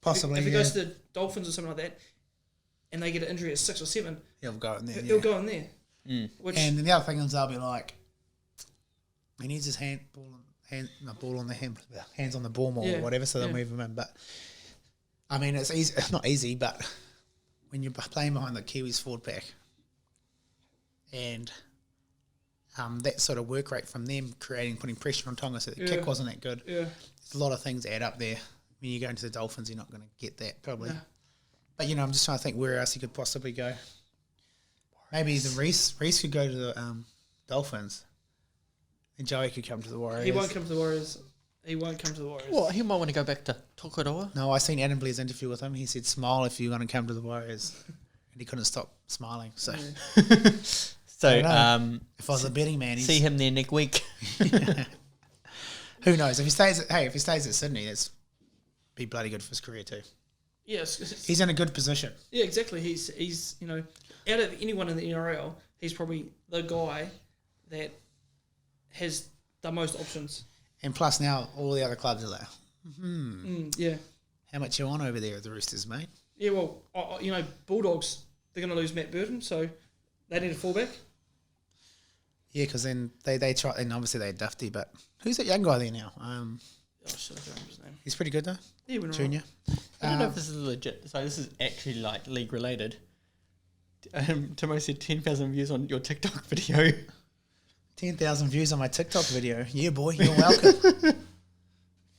goes to the Dolphins or something like that, and they get an injury at 6 or 7, he'll go in there. He'll go in there. And then the other thing is they'll be like, he needs his hands on the ball more or whatever, so they'll move him in. But I mean, it's easy. It's not easy, but when you're playing behind the Kiwis forward pack, and that sort of work rate from them putting pressure on Tonga, so the kick wasn't that good. Yeah, there's a lot of things add up there. When you go into the Dolphins, you're not going to get that probably. No. But I'm just trying to think where else he could possibly go. Maybe the Reese could go to the Dolphins. And Joey could come to the Warriors. He won't come to the Warriors. he won't come to the Warriors. Well, he might want to go back to Tokoroa. No, I seen Adam Blair's interview with him. He said, "Smile if you're going to come to the Warriors," and he couldn't stop smiling. So, so if I was a betting man, see him there next week. Who knows? If he stays at Sydney, that's be bloody good for his career too. Yes, he's in a good position. Yeah, exactly. He's out of anyone in the NRL, he's probably the guy that has the most options. And plus now all the other clubs are like, yeah. How much you on over there at the Roosters, mate? Yeah, well, Bulldogs, they're going to lose Matt Burton, so they need a fullback. Yeah, because then they try, and obviously they had Dufty, but who's that young guy there now? Shit, I can't remember his name. He's pretty good though. Yeah, Junior. I don't know if this is legit. So this is actually like league related. Tomo said 10,000 views on your TikTok video. 10,000 views on my TikTok video. Yeah, boy, you're welcome.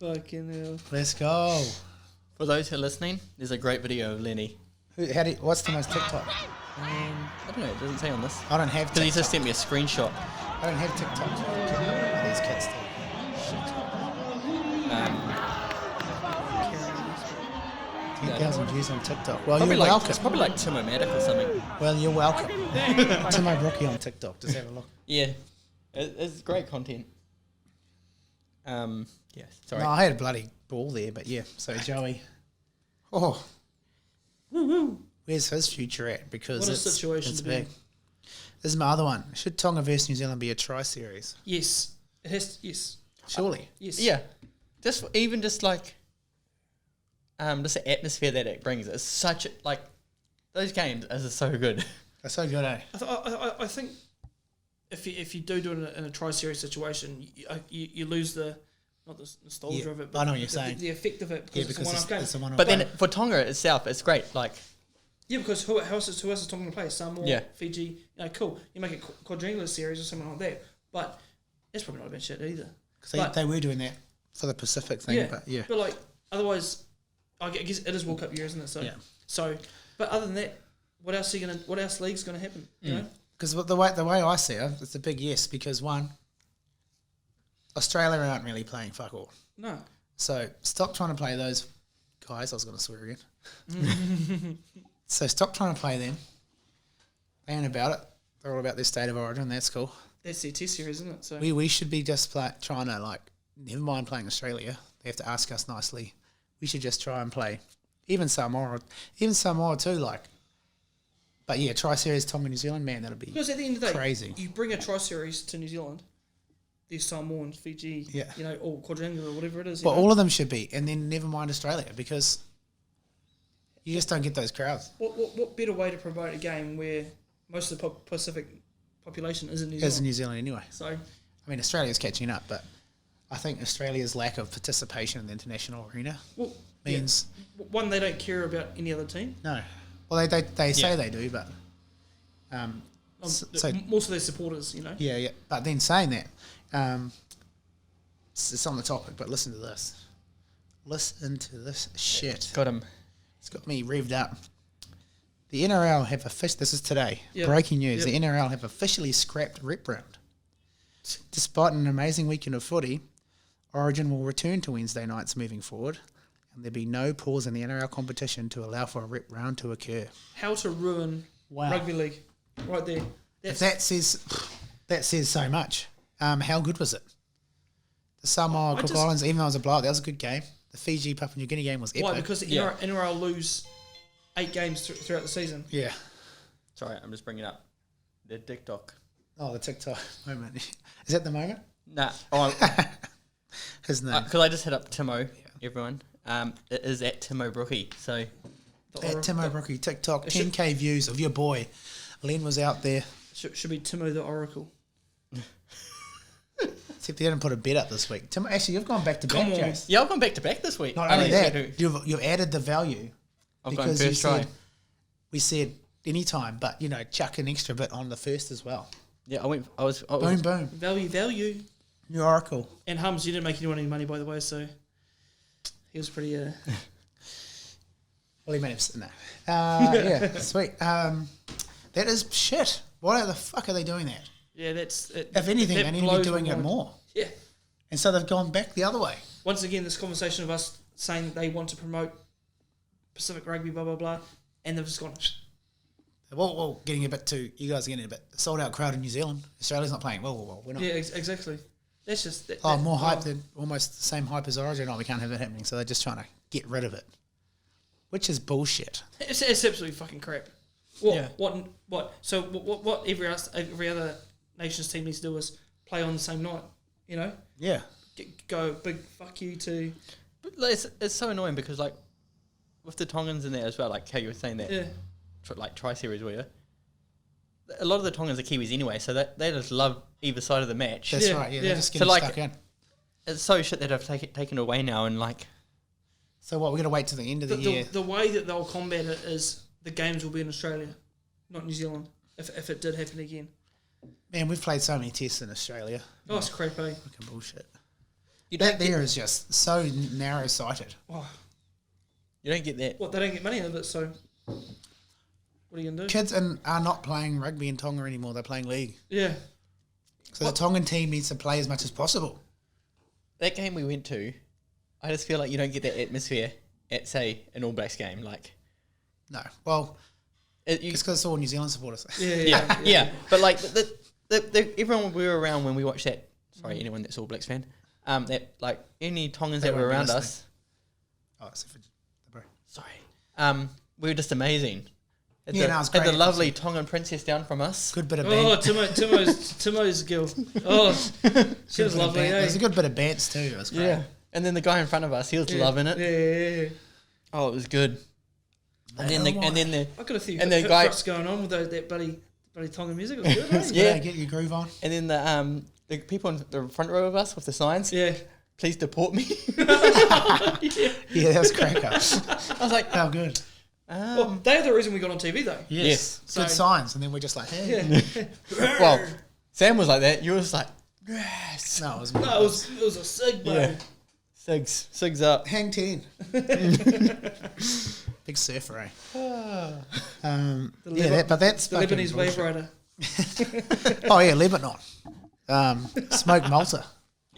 Fucking hell. Let's go. For those who are listening, there's a great video of Lenny. What's the most TikTok? I don't know. It doesn't say on this. I don't have TikTok. Because he just sent me a screenshot. I don't have TikTok. These kids do. 10,000 views on TikTok. Well, you're welcome. It's probably like Timo Maddock or something. Well, you're welcome. Timo Brookie on TikTok. Just have a look. Yeah. It's great content. Yeah, sorry. No, I had a bloody ball there, but yeah. So Joey. Oh. Where's his future at? Because what a situation it's to be. big. This is my other one. Should Tonga versus New Zealand be a tri-series? Yes. It has to, yes. Surely. Yes. Yeah. Just like just the atmosphere that it brings. It's such like those games are so good. They're so good, eh? I think if you do it in a tri-series situation, you lose the not the nostalgia of it, but I know what you're saying. The effect of it because it's a one-off game. It's a one-off But game. then for Tonga itself, it's great. Like because who else is Tonga to play? Samoa, Yeah. Fiji. Cool. You make a quadrangular series or something like that, but it's probably not a bad shit either. Because they were doing that for the Pacific thing, But like otherwise, I guess it is World Cup year, isn't it? So yeah. So, but other than that, what else league's gonna happen? You know? Because the way I see it, it's a big yes. Because one, Australia aren't really playing fuck all. No. So stop trying to play those guys. I was going to swear again. So stop trying to play them. They ain't about it. They're all about their state of origin. That's cool. That's their test series, isn't it? So We should be just trying to never mind playing Australia. They have to ask us nicely. We should just try and play even Samoa too. But yeah, tri-series Tonga New Zealand, man, that'll be because at the end of the day, crazy. You bring a tri-series to New Zealand. There's Samoans, Fiji, or quadrangular, whatever it is. But all of them should be, and then never mind Australia because you just don't get those crowds. What better way to promote a game where most of the Pacific population is in New Zealand? Is in New Zealand anyway. So, I mean, Australia's catching up, but I think Australia's lack of participation in the international arena means one, they don't care about any other team. No. Well, they say they do, but most of their supporters, Yeah. But then saying that, it's on the topic. But listen to this. Listen to this shit. got him. It's got me revved up. The NRL have this is today. Yep. Breaking news. Yep. The NRL have officially scrapped rep round. Despite an amazing weekend of footy, Origin will return to Wednesday nights moving forward, and there'll be no pause in the NRL competition to allow for a rep round to occur. How to ruin rugby league, right there. That says so much. How good was it? The Samoa Cook Islands, even though it was a blowout, that was a good game. The Fiji Papua New Guinea game was epic. Why? Because the NRL lose 8 games throughout the season. Yeah. Sorry, I'm just bringing up the TikTok. Oh, the TikTok moment. Is that the moment? Nah. His name. Because I just hit up Timo, everyone. It is at Timo Brookie. So at Timo Brookie, TikTok, 10K views of your boy. Len was out there. Should be Timo the Oracle. Except he didn't put a bet up this week. Actually, you've gone back to back, Jace. Yeah, I've gone back to back this week. Not only that, you've added the value. I've gone first try. We said anytime, but chuck an extra bit on the first as well. Yeah, I was boom. Value. New Oracle. And Hums, you didn't make anyone any money, by the way, so he was pretty... Well, he made him... No. Yeah, sweet. That is shit. Why the fuck are they doing that? Yeah, that's... If anything, they need to be doing it more. Yeah. And so they've gone back the other way. once again, this conversation of us saying that they want to promote Pacific rugby, blah, blah, blah, and they've just gone... Well, getting a bit too... You guys are getting a bit sold-out crowd in New Zealand. Australia's not playing. Well, we're not. Yeah, exactly. That's just... more hype than almost the same hype as Origin. We can't have that happening, so they're just trying to get rid of it, which is bullshit. It's absolutely fucking crap. What? So what every other nation's team needs to do is play on the same night, you know? Yeah. Go big fuck you to... But it's so annoying because, like, with the Tongans in there as well, like how you were saying that, like tri-series were you? A lot of the Tongans are Kiwis anyway, so they just love either side of the match. That's right, yeah. They're just getting stuck in. It's so shit that I've taken away now and, like... So what, we're going to wait till the end of the year? The way that they'll combat it is the games will be in Australia, not New Zealand, if it did happen again. Man, we've played so many tests in Australia. Oh, it's crap, eh? Fucking bullshit. That there is just so narrow-sighted. Oh. You don't get that. What, they don't get money out of it, so what are you going to do? Kids are not playing rugby in Tonga anymore. They're playing league. Yeah. So the Tongan team needs to play as much as possible. That game we went to, I just feel like you don't get that atmosphere at, say, an All Blacks game. Like, no. Well, it's because it's all New Zealand supporters. Yeah. But, like, everyone we were around when we watched that, sorry, anyone that's All Blacks fan, that, like, any Tongans that were around us. Oh, except for the bro. Sorry. We were just amazing. It was great. Had the lovely Tongan princess down from us. Good bit of band. Oh, Timo's girl. Oh, she was lovely, eh? There's a good bit of bands too. It was great. Yeah. And then the guy in front of us, he was loving it. Yeah. Oh, it was good. And then the I got a few and the guy going on with that bloody Tongan music. It was good, eh? Yeah, get your groove on. And then the people in the front row of us with the signs. Yeah. Please deport me. Yeah, that was cracker. I was like, how good. Well, they're the reason we got on TV, though. Yes. So, good signs. And then we're just like, hey. Yeah. well, Sam was like that. You were just like, yes. No, it was a sig, bro. Yeah. Sigs up. Hang 10. Big surfer, eh? But that's the Lebanese wave rider. Oh, yeah, Lebanon. Smoked Malta.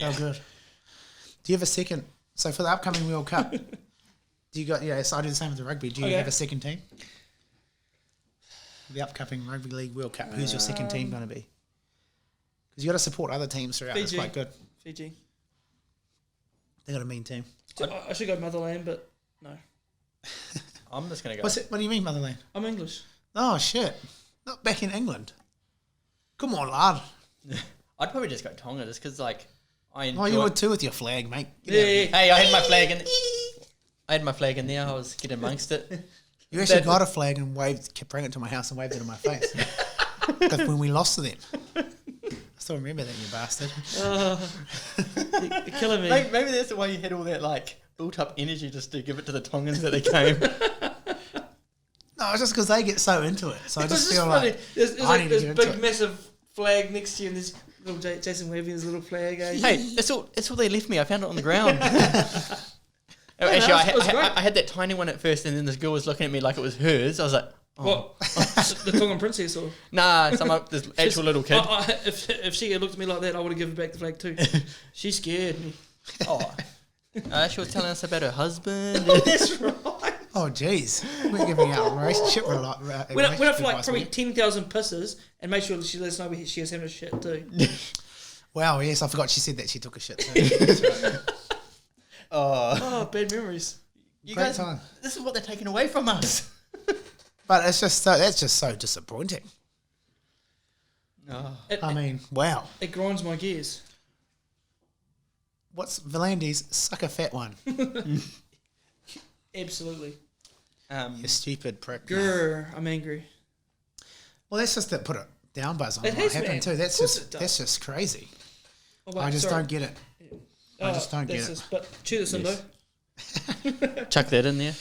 Oh, good. Do you have a second? So for the upcoming World Cup, so I do the same with the rugby. Do you have a second team? The upcoming Rugby League World Cup, who's your second team going to be? Because you got to support other teams throughout. Fiji. It's quite good. Fiji. They got a mean team. I should go Motherland, but no. I'm just going to go. What do you mean, Motherland? I'm English. Oh, shit. Not back in England. Come on, lad. I'd probably just go Tonga just because, like, I enjoy... Oh, you would too with your flag, mate. Hey, I had my flag in there. I was getting amongst it. You actually got a flag and bring it to my house and waved it in my face. Because when we lost to them. I still remember that, you bastard. You're killing me. Maybe that's the way you had all that, like, built-up energy just to give it to the Tongans that they came. No, it's just because they get so into it. So I just feel funny. like there's like this big, massive flag next to you and there's little Jason waving his little flag. Hey, it's all they left me. I found it on the ground. Actually, I had that tiny one at first, and then this girl was looking at me like it was hers. I was like, oh. What? The Tongan princess or? Nah, this actual little kid. If she had looked at me like that, I would have given back the flag too. She scared me. Oh. She was telling us about her husband. That's right. Oh, jeez. We're giving out relationship a lot. Went up for like probably 10,000 pisses and made sure she let us know she was having a shit too. Wow, yes, I forgot she said that she took a shit too. That's right. Oh, bad memories. You guys, this is what they're taking away from us. But it's just that's just so disappointing. Oh. I mean, wow. It grinds my gears. What's Volandes? Suck a fat one. Absolutely. You stupid prick. Grr, I'm angry. Well, that's just that put a down buzz on it what happened too. That's just crazy. Oh, wait, I just don't get it. I just don't get it. But chew this in though. Chuck that in there.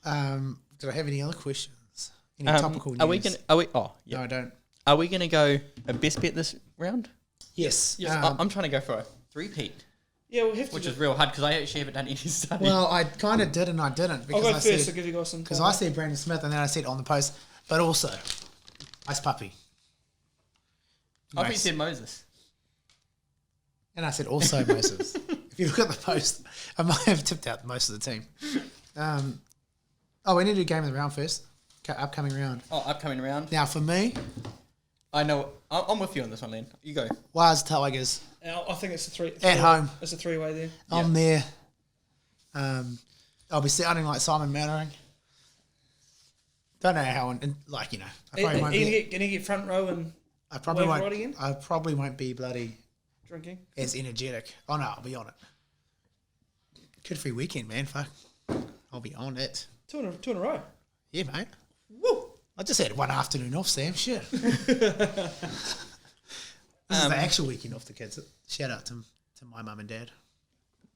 Did I have any other questions? Any topical news? No, I don't. Are we going to go a best bet this round? Yes. I'm trying to go for a three-peat. Yeah, we'll have to. Which is real hard because I actually haven't done any study. Well, I kind of did and I didn't. Because I'll go first. I'll give you guys some. Because I said Brandon Smith and then I said on the post, but also Ice Puppy. I thought you said Moses. And I said also Moses. If you look at the post, I might have tipped out most of the team. We need to do game of the round first. Upcoming round. Oh, upcoming round. Now, for me... I know. I'm with you on this one, Len. You go. Wires Tigers. I think it's a three at home. It's a 3-way there. I'm there. I'll be sounding like Simon Mannering. Don't know how, I probably won't be. Can you get front row and I probably won't. right again? I probably won't be bloody drinking as energetic. Oh no, I'll be on it. Good free weekend, man. Fuck, I'll be on it. Two in a row. Yeah, mate. Woo! I just had one afternoon off, Sam. Shit. This is the actual weekend off the kids. Shout out to my mum and dad.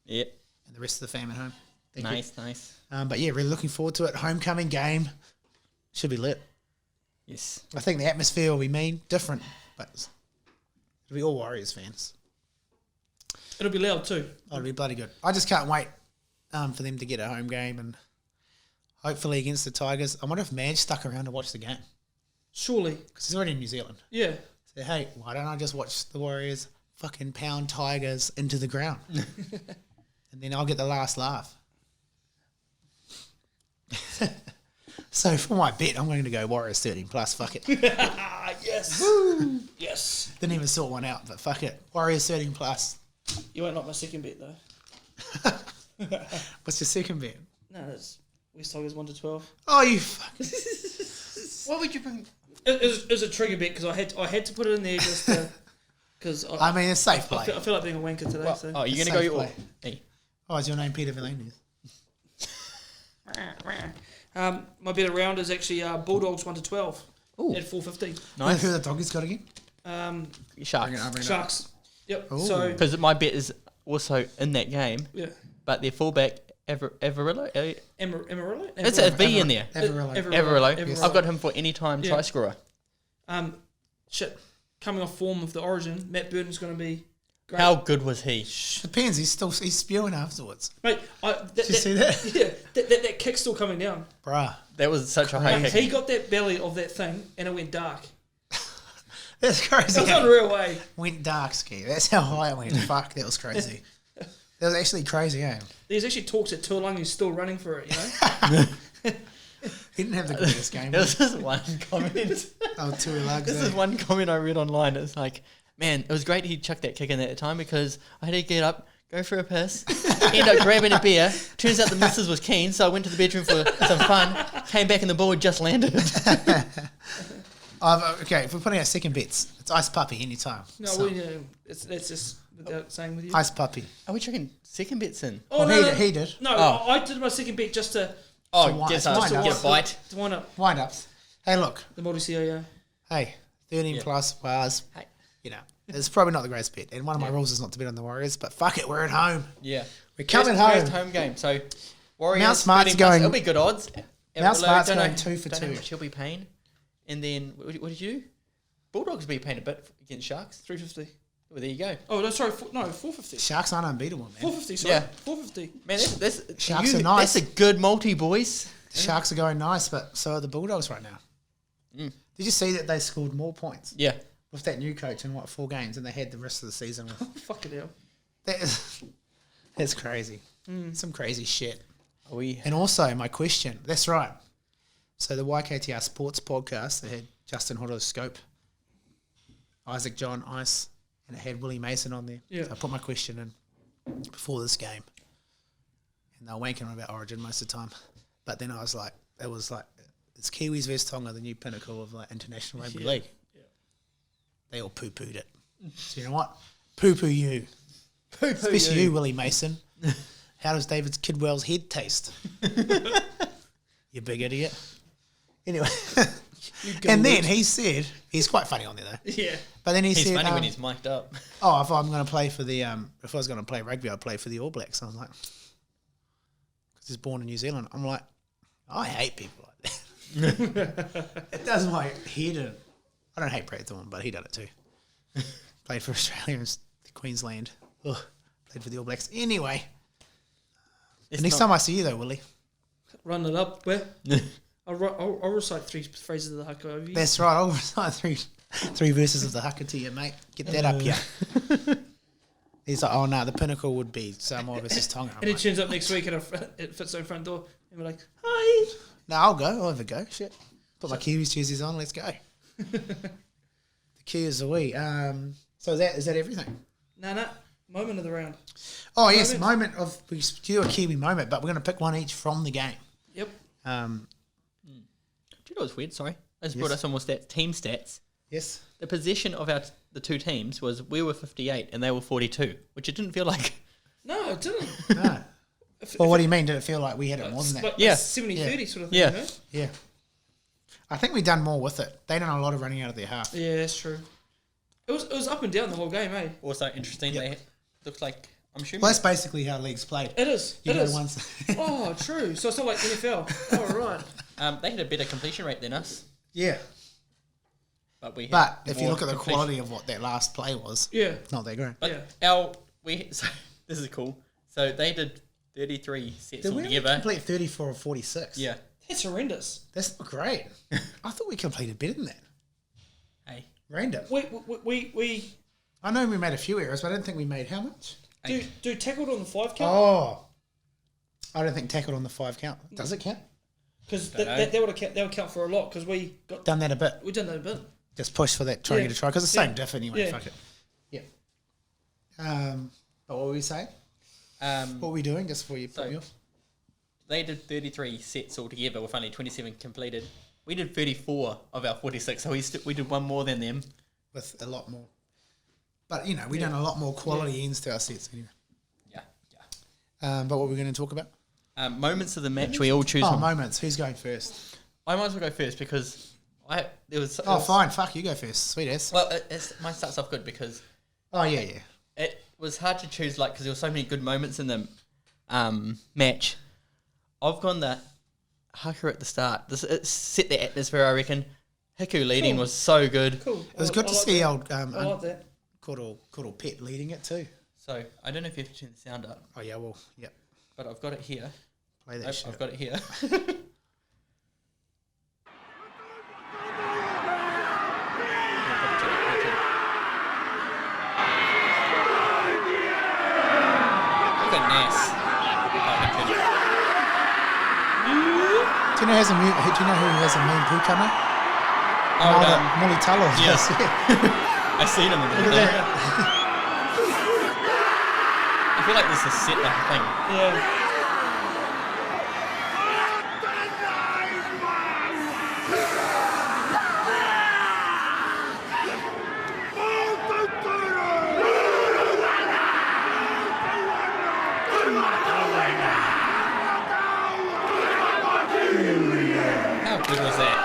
Yep. And the rest of the fam at home. Nice. But yeah, really looking forward to it. Homecoming game. Should be lit. Yes. I think the atmosphere will be mean, different, but it'll be all Warriors fans. It'll be loud too. Oh, it'll be bloody good. I just can't wait for them to get a home game and hopefully against the Tigers. I wonder if Madge stuck around to watch the game. Surely. Because he's already in New Zealand. Yeah. So, hey, why don't I just watch the Warriors fucking pound Tigers into the ground? And then I'll get the last laugh. So for my bet, I'm going to go Warriors 13 plus. Fuck it. Yes. Woo. Yes. Didn't even sort one out, but fuck it. Warriors 13 plus. You won't like my second bet though. What's your second bet? No, it's West Tigers 1-12. Oh, you fucking... What would you bring? It was a trigger bet because I had to put it in there just because I mean, it's safe play. I feel like being a wanker today. Well, so. Oh, you're going to go... Hey. Oh, is your name Peter Villeneuve? My bet around is actually Bulldogs 1-12 Ooh. at 4.50. Nice. Who the doggies got again? Sharks. Sharks. Yep. Ooh. So Because my bet is also in that game, yeah, but their fullback, Averillo? Amarillo. It's a V in there. Averillo. I've got him for any time try scorer. Coming off form of the Origin, Matt Burton's going to be great. How good was he? Depends. He's spewing afterwards. Mate, Did you see that? Yeah, that kick's still coming down. Bruh. That was such a high kick. He got that belly of that thing and it went dark. That's crazy. That was unreal way. Went dark, Ski. That's how high it went. Fuck, that was crazy. That was actually crazy, eh? There's actually talks that Tuolangi's still running for it, you know? He didn't have the greatest game. There was this one comment. This is one comment I read online. It's like, man, it was great he chucked that kick in there at the time because I had to get up, go for a piss, end up grabbing a beer. Turns out the missus was keen, so I went to the bedroom for some fun. Came back and the ball had just landed. Okay, if we're putting out second bets, it's Ice Puppy anytime. No, that's just without saying with you. Ice Puppy. Are we chucking second bets in? Oh, well, no, he did. No, Oh. I did my second bet just to Get a bite. to wind up Wind ups. Hey, look. the multi-CIO. Hey, 13 plus bars. Hey. You know, it's probably not the greatest bet. And one of my rules is not to bet on the Warriors, but fuck it, we're at home. Yeah. We're coming First home. home game. So, Warriors. Mount Smart's 13 plus, going- It'll be good odds. Mount Smart's Don't know- going 2 for don't know 2. how much he'll be paying. And then, what did you do? Bulldogs will be paying a bit against Sharks. 350. Well, there you go. Oh, no, sorry. 450. Sharks aren't unbeatable, man. 450, sorry. Yeah. 450. Man, that's Sharks are nice. That's a good multi, boys. The Sharks are going nice, but so are the Bulldogs right now. Did you see that they scored more points Yeah. with that new coach in, 4 games than they had the rest of the season with? Fucking hell. That's crazy. Some crazy shit. Are we? And also, my question, that's right. So the YKTR Sports Podcast, they had Justin Hodder's Scope, Isaac John Ice, and it had Willie Mason on there. Yeah. So I put my question in before this game. And they were wanking on about Origin most of the time. But then it was like, it's Kiwis versus Tonga, the new pinnacle of like international rugby league. Yeah. They all poo-pooed it. So you know what? Poo-poo you. Especially you, Willie Mason. How does David Kidwell's head taste? You big idiot. Anyway. And then he said, he's quite funny on there though. Yeah. But then He's said, funny when he's mic'd up. oh, if I'm going to play for the, if I was going to play rugby, I'd play for the All Blacks. I was like, because he's born in New Zealand. I'm like, I hate people like that. It does my head in. I don't hate Bred Thorne, but he done it too. Played for Australia and Queensland. Ugh, played for the All Blacks. Anyway, the next time I see you though, Willie. Run it up. Where? I'll recite 3 phrases of the haka over you. That's right. I'll recite three verses of the haka to you, mate. Get that up here. He's like, oh, no, the pinnacle would be Samoa versus Tonga. And he turns up next week at it fits our front door. And we're like, hi. No, I'll go. I'll have a go. Shit. Put my Kiwis jerseys on. Let's go. The Kiwis are we. So is that everything? No. Moment of the round. Oh, yes. We do a Kiwi moment, but we're going to pick one each from the game. Yep. Do you know what's weird? Sorry. I just brought us some more stats. Team stats. Yes. The possession of the two teams was we were 58 and they were 42, which it didn't feel like. No, it didn't. No. Well, what do you mean? Did it feel like we had it, wasn't it? Like 70-30 sort of thing, Yeah. Yeah. I think we done more with it. They done a lot of running out of their half. Yeah, that's true. It was up and down the whole game, eh? Also interesting, they looked like, I'm assuming. Well, that's basically how leagues played. It is. You it go is. once. Oh, true. So it's not like NFL. Oh, right. They had a better completion rate than us. Yeah. But if you look at the quality of what that last play was, it's not that great. But so this is cool. So they did 33 sets Did altogether. we complete 34 or 46? Yeah. That's horrendous. That's not great. I thought we completed better than that. Hey. Random. We I know we made a few errors, but I didn't think we made how much? do tackled on the 5 count? Oh. I don't think tackled on the 5 count. Does it count? Because that would count for a lot because we got Done that a bit. we done that a bit. Just push for that, try to get a try, because it's the same diff anyway. Yeah. Fuck it. Yeah. But what were we saying? What were we doing just before you put me off? They did 33 sets altogether with only 27 completed. We did 34 of our 46, so we did one more than them. With a lot more. But, we done a lot more quality ends to our sets anyway. Yeah. But what we're going to talk about? Moments of the match we all choose one. Moments. Who's going first? I might as well go first because fine. Fuck, you go first. Sweet ass. Well, mine starts off good because... Oh, yeah. It was hard to choose, because there were so many good moments in the match. I've gone the haka at the start. It set the atmosphere, I reckon. Hiku leading was so good. Cool. It was good to see old I like that. Cordell Pet leading it too. So, I don't know if you have to turn the sound up. Oh, yeah, well, yeah. But I've got it here. Play that shit. I've got it here. Do you know who has a mean poo coming? Molly Tullow. Yes. I seen him in the video. I feel like this is set like a thing. Yeah. How good was that?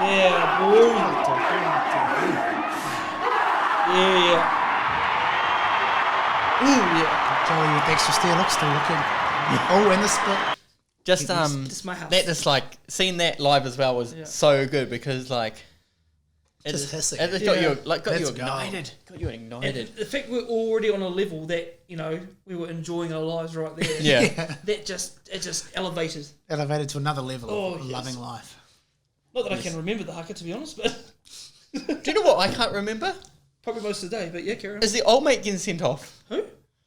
Yeah, boy. Yeah. Ooh, yeah. Joey with the extra steer look, still looking. Oh, and the split. Just This my house. that just seeing that live as well was so good because Just hissing. it just got you ignited. Got you ignited. And the fact we're already on a level that we were enjoying our lives right there. Yeah. It just elevated. Elevated to another level of yes. loving life. Not that I can remember the haka, to be honest, but Do you know what I can't remember? probably most of the day. But yeah, carry on. Is the old mate getting sent off? Who?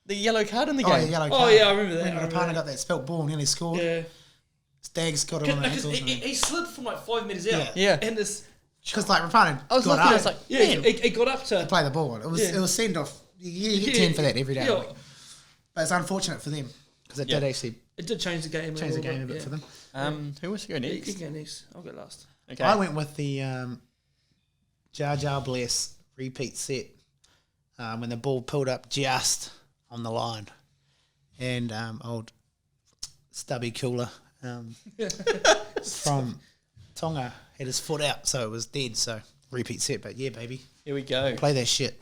The yellow card in the Oh, game. yeah, yellow Oh card. yeah, I remember that. When the partner got that spelt ball and nearly scored. Yeah. Staggs got it on the Because ankles. he slid from 5 metres out. Yeah. And this. Because Rapana I was got looking, I up was like, Yeah, man. he got up to. play the ball. It was send off. You get 10 for that every day. Yeah. But it's unfortunate for them because it did actually It did change the game. a bit for them. Who wants to go You next? can go next. I'll go last. Okay. I went with the Jar Jar Bless repeat set when the ball pulled up just on the line. And old Stubby Cooler from Tonga had his foot out, so it was dead. So repeat set, but yeah, baby. Here we go. Play that shit.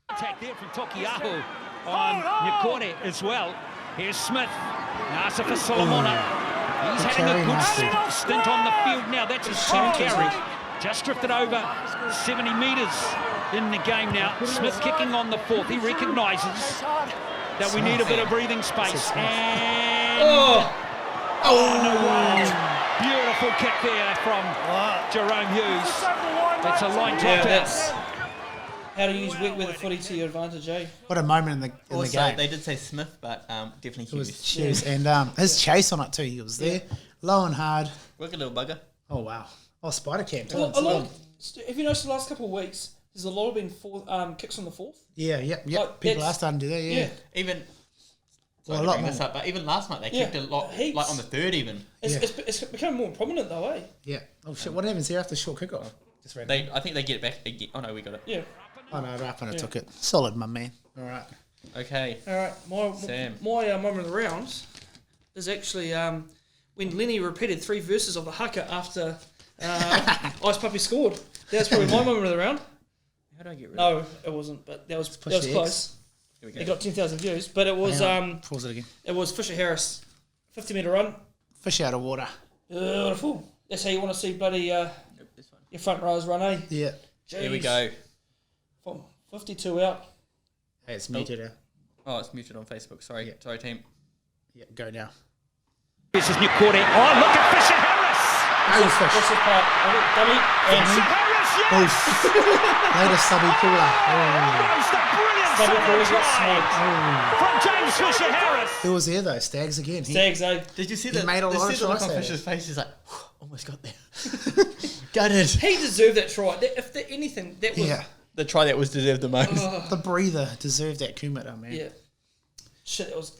Attack there from Tokiaho on Nyakore as well. Here's Smith. Nasa for Solomona. He's having a good stint on the field now. That's his second carry. Just drifted over 70 metres in the game now. Smith kicking on the fourth. He recognises that we need a bit of breathing space. And... Beautiful Beautiful kick there from Jerome Hughes. That's a line dropped out. How to use wet weather footy to your advantage, eh? What a moment in the game. They did say Smith, but definitely Kiwis. Hughes. And his chase on it too. He was there, low and hard. Wicked little bugger. Oh wow! Oh, spider cam too. If you noticed the last couple of weeks, there's a lot of been kicks on the fourth. Yeah. Like, people are starting to do that. Yeah. Even. Well, a lot more. But even last night they kicked a lot, heaps. like on the third even. It's become more prominent though, eh? Yeah. Oh shit! What happens here after short kickoff? Just I think they get it back. Oh no, we got it. Yeah. Oh no, Rapana took it. Solid, my man. All right. Okay. All right. My moment of the round is actually when Lenny repeated 3 verses of the haka after Ice Puppy scored. That's probably my moment of the round. How do I get rid of it wasn't, but that was close. Here we go. It got 10,000 views, but it was Pause it again. It was Fisher Harris, 50-metre run. Fish out of water. Beautiful. That's how you want to see bloody this one. your front rows run, eh? Yeah. Jeez. Here we go. From 52 out. Hey, it's muted now. Oh, it's muted on Facebook. Sorry, sorry, team. Yeah, go now. This is Nikore. Oh, look at Fisher Harris! What's the part? Dummy. Fisher Harris, yes! Latest subby cooler. That was the brilliant Double second balls got try smoked. from James Fisher Harris. Who was there though? Stags again. Stags, eh? Did you see He made a lot of look tries on there. Fisher's face? He's like, almost got there. Gutted. He deserved that try. If there anything, that was... Yeah. The try that was deserved the most. The breather deserved that kumara, man. Yeah. Shit, that was...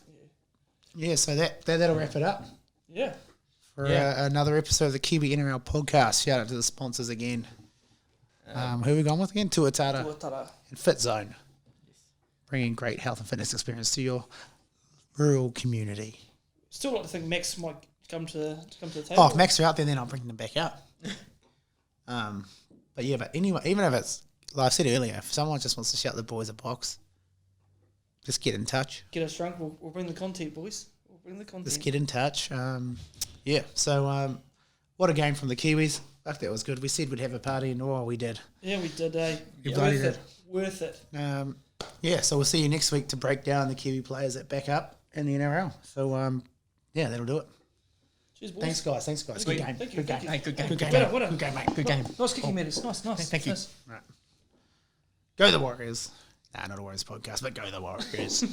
Yeah, so that'll wrap it up Yeah. for another episode of the Kiwi NRL podcast. Shout out to the sponsors again. Who are we going with again? Tuatara Tuatara. and Fit Zone. Bringing great health and fitness experience to your rural community. Still like to think Max might come to the table. Oh, if Max are out there, then I'll bring them back out. But anyway, even if it's, like I said earlier, if someone just wants to shout the boys a box, just get in touch. Get us drunk. We'll bring the content, boys. We'll bring the content. Just get in touch. So what a game from the Kiwis. Fuck, that was good. We said we'd have a party, and we did. Yeah, we did, eh? You bloody did. Worth it. So we'll see you next week to break down the Kiwi players that back up in the NRL. So, that'll do it. Cheers, boys. Thanks, guys. Good game. Thank you. Good game. Hey, good game. Good game. Good Good game, mate. Good game. Nice kicking, mate. Nice. Thank you. Nice. Right. Go the Warriors. Nah, not a Warriors podcast, but go the Warriors.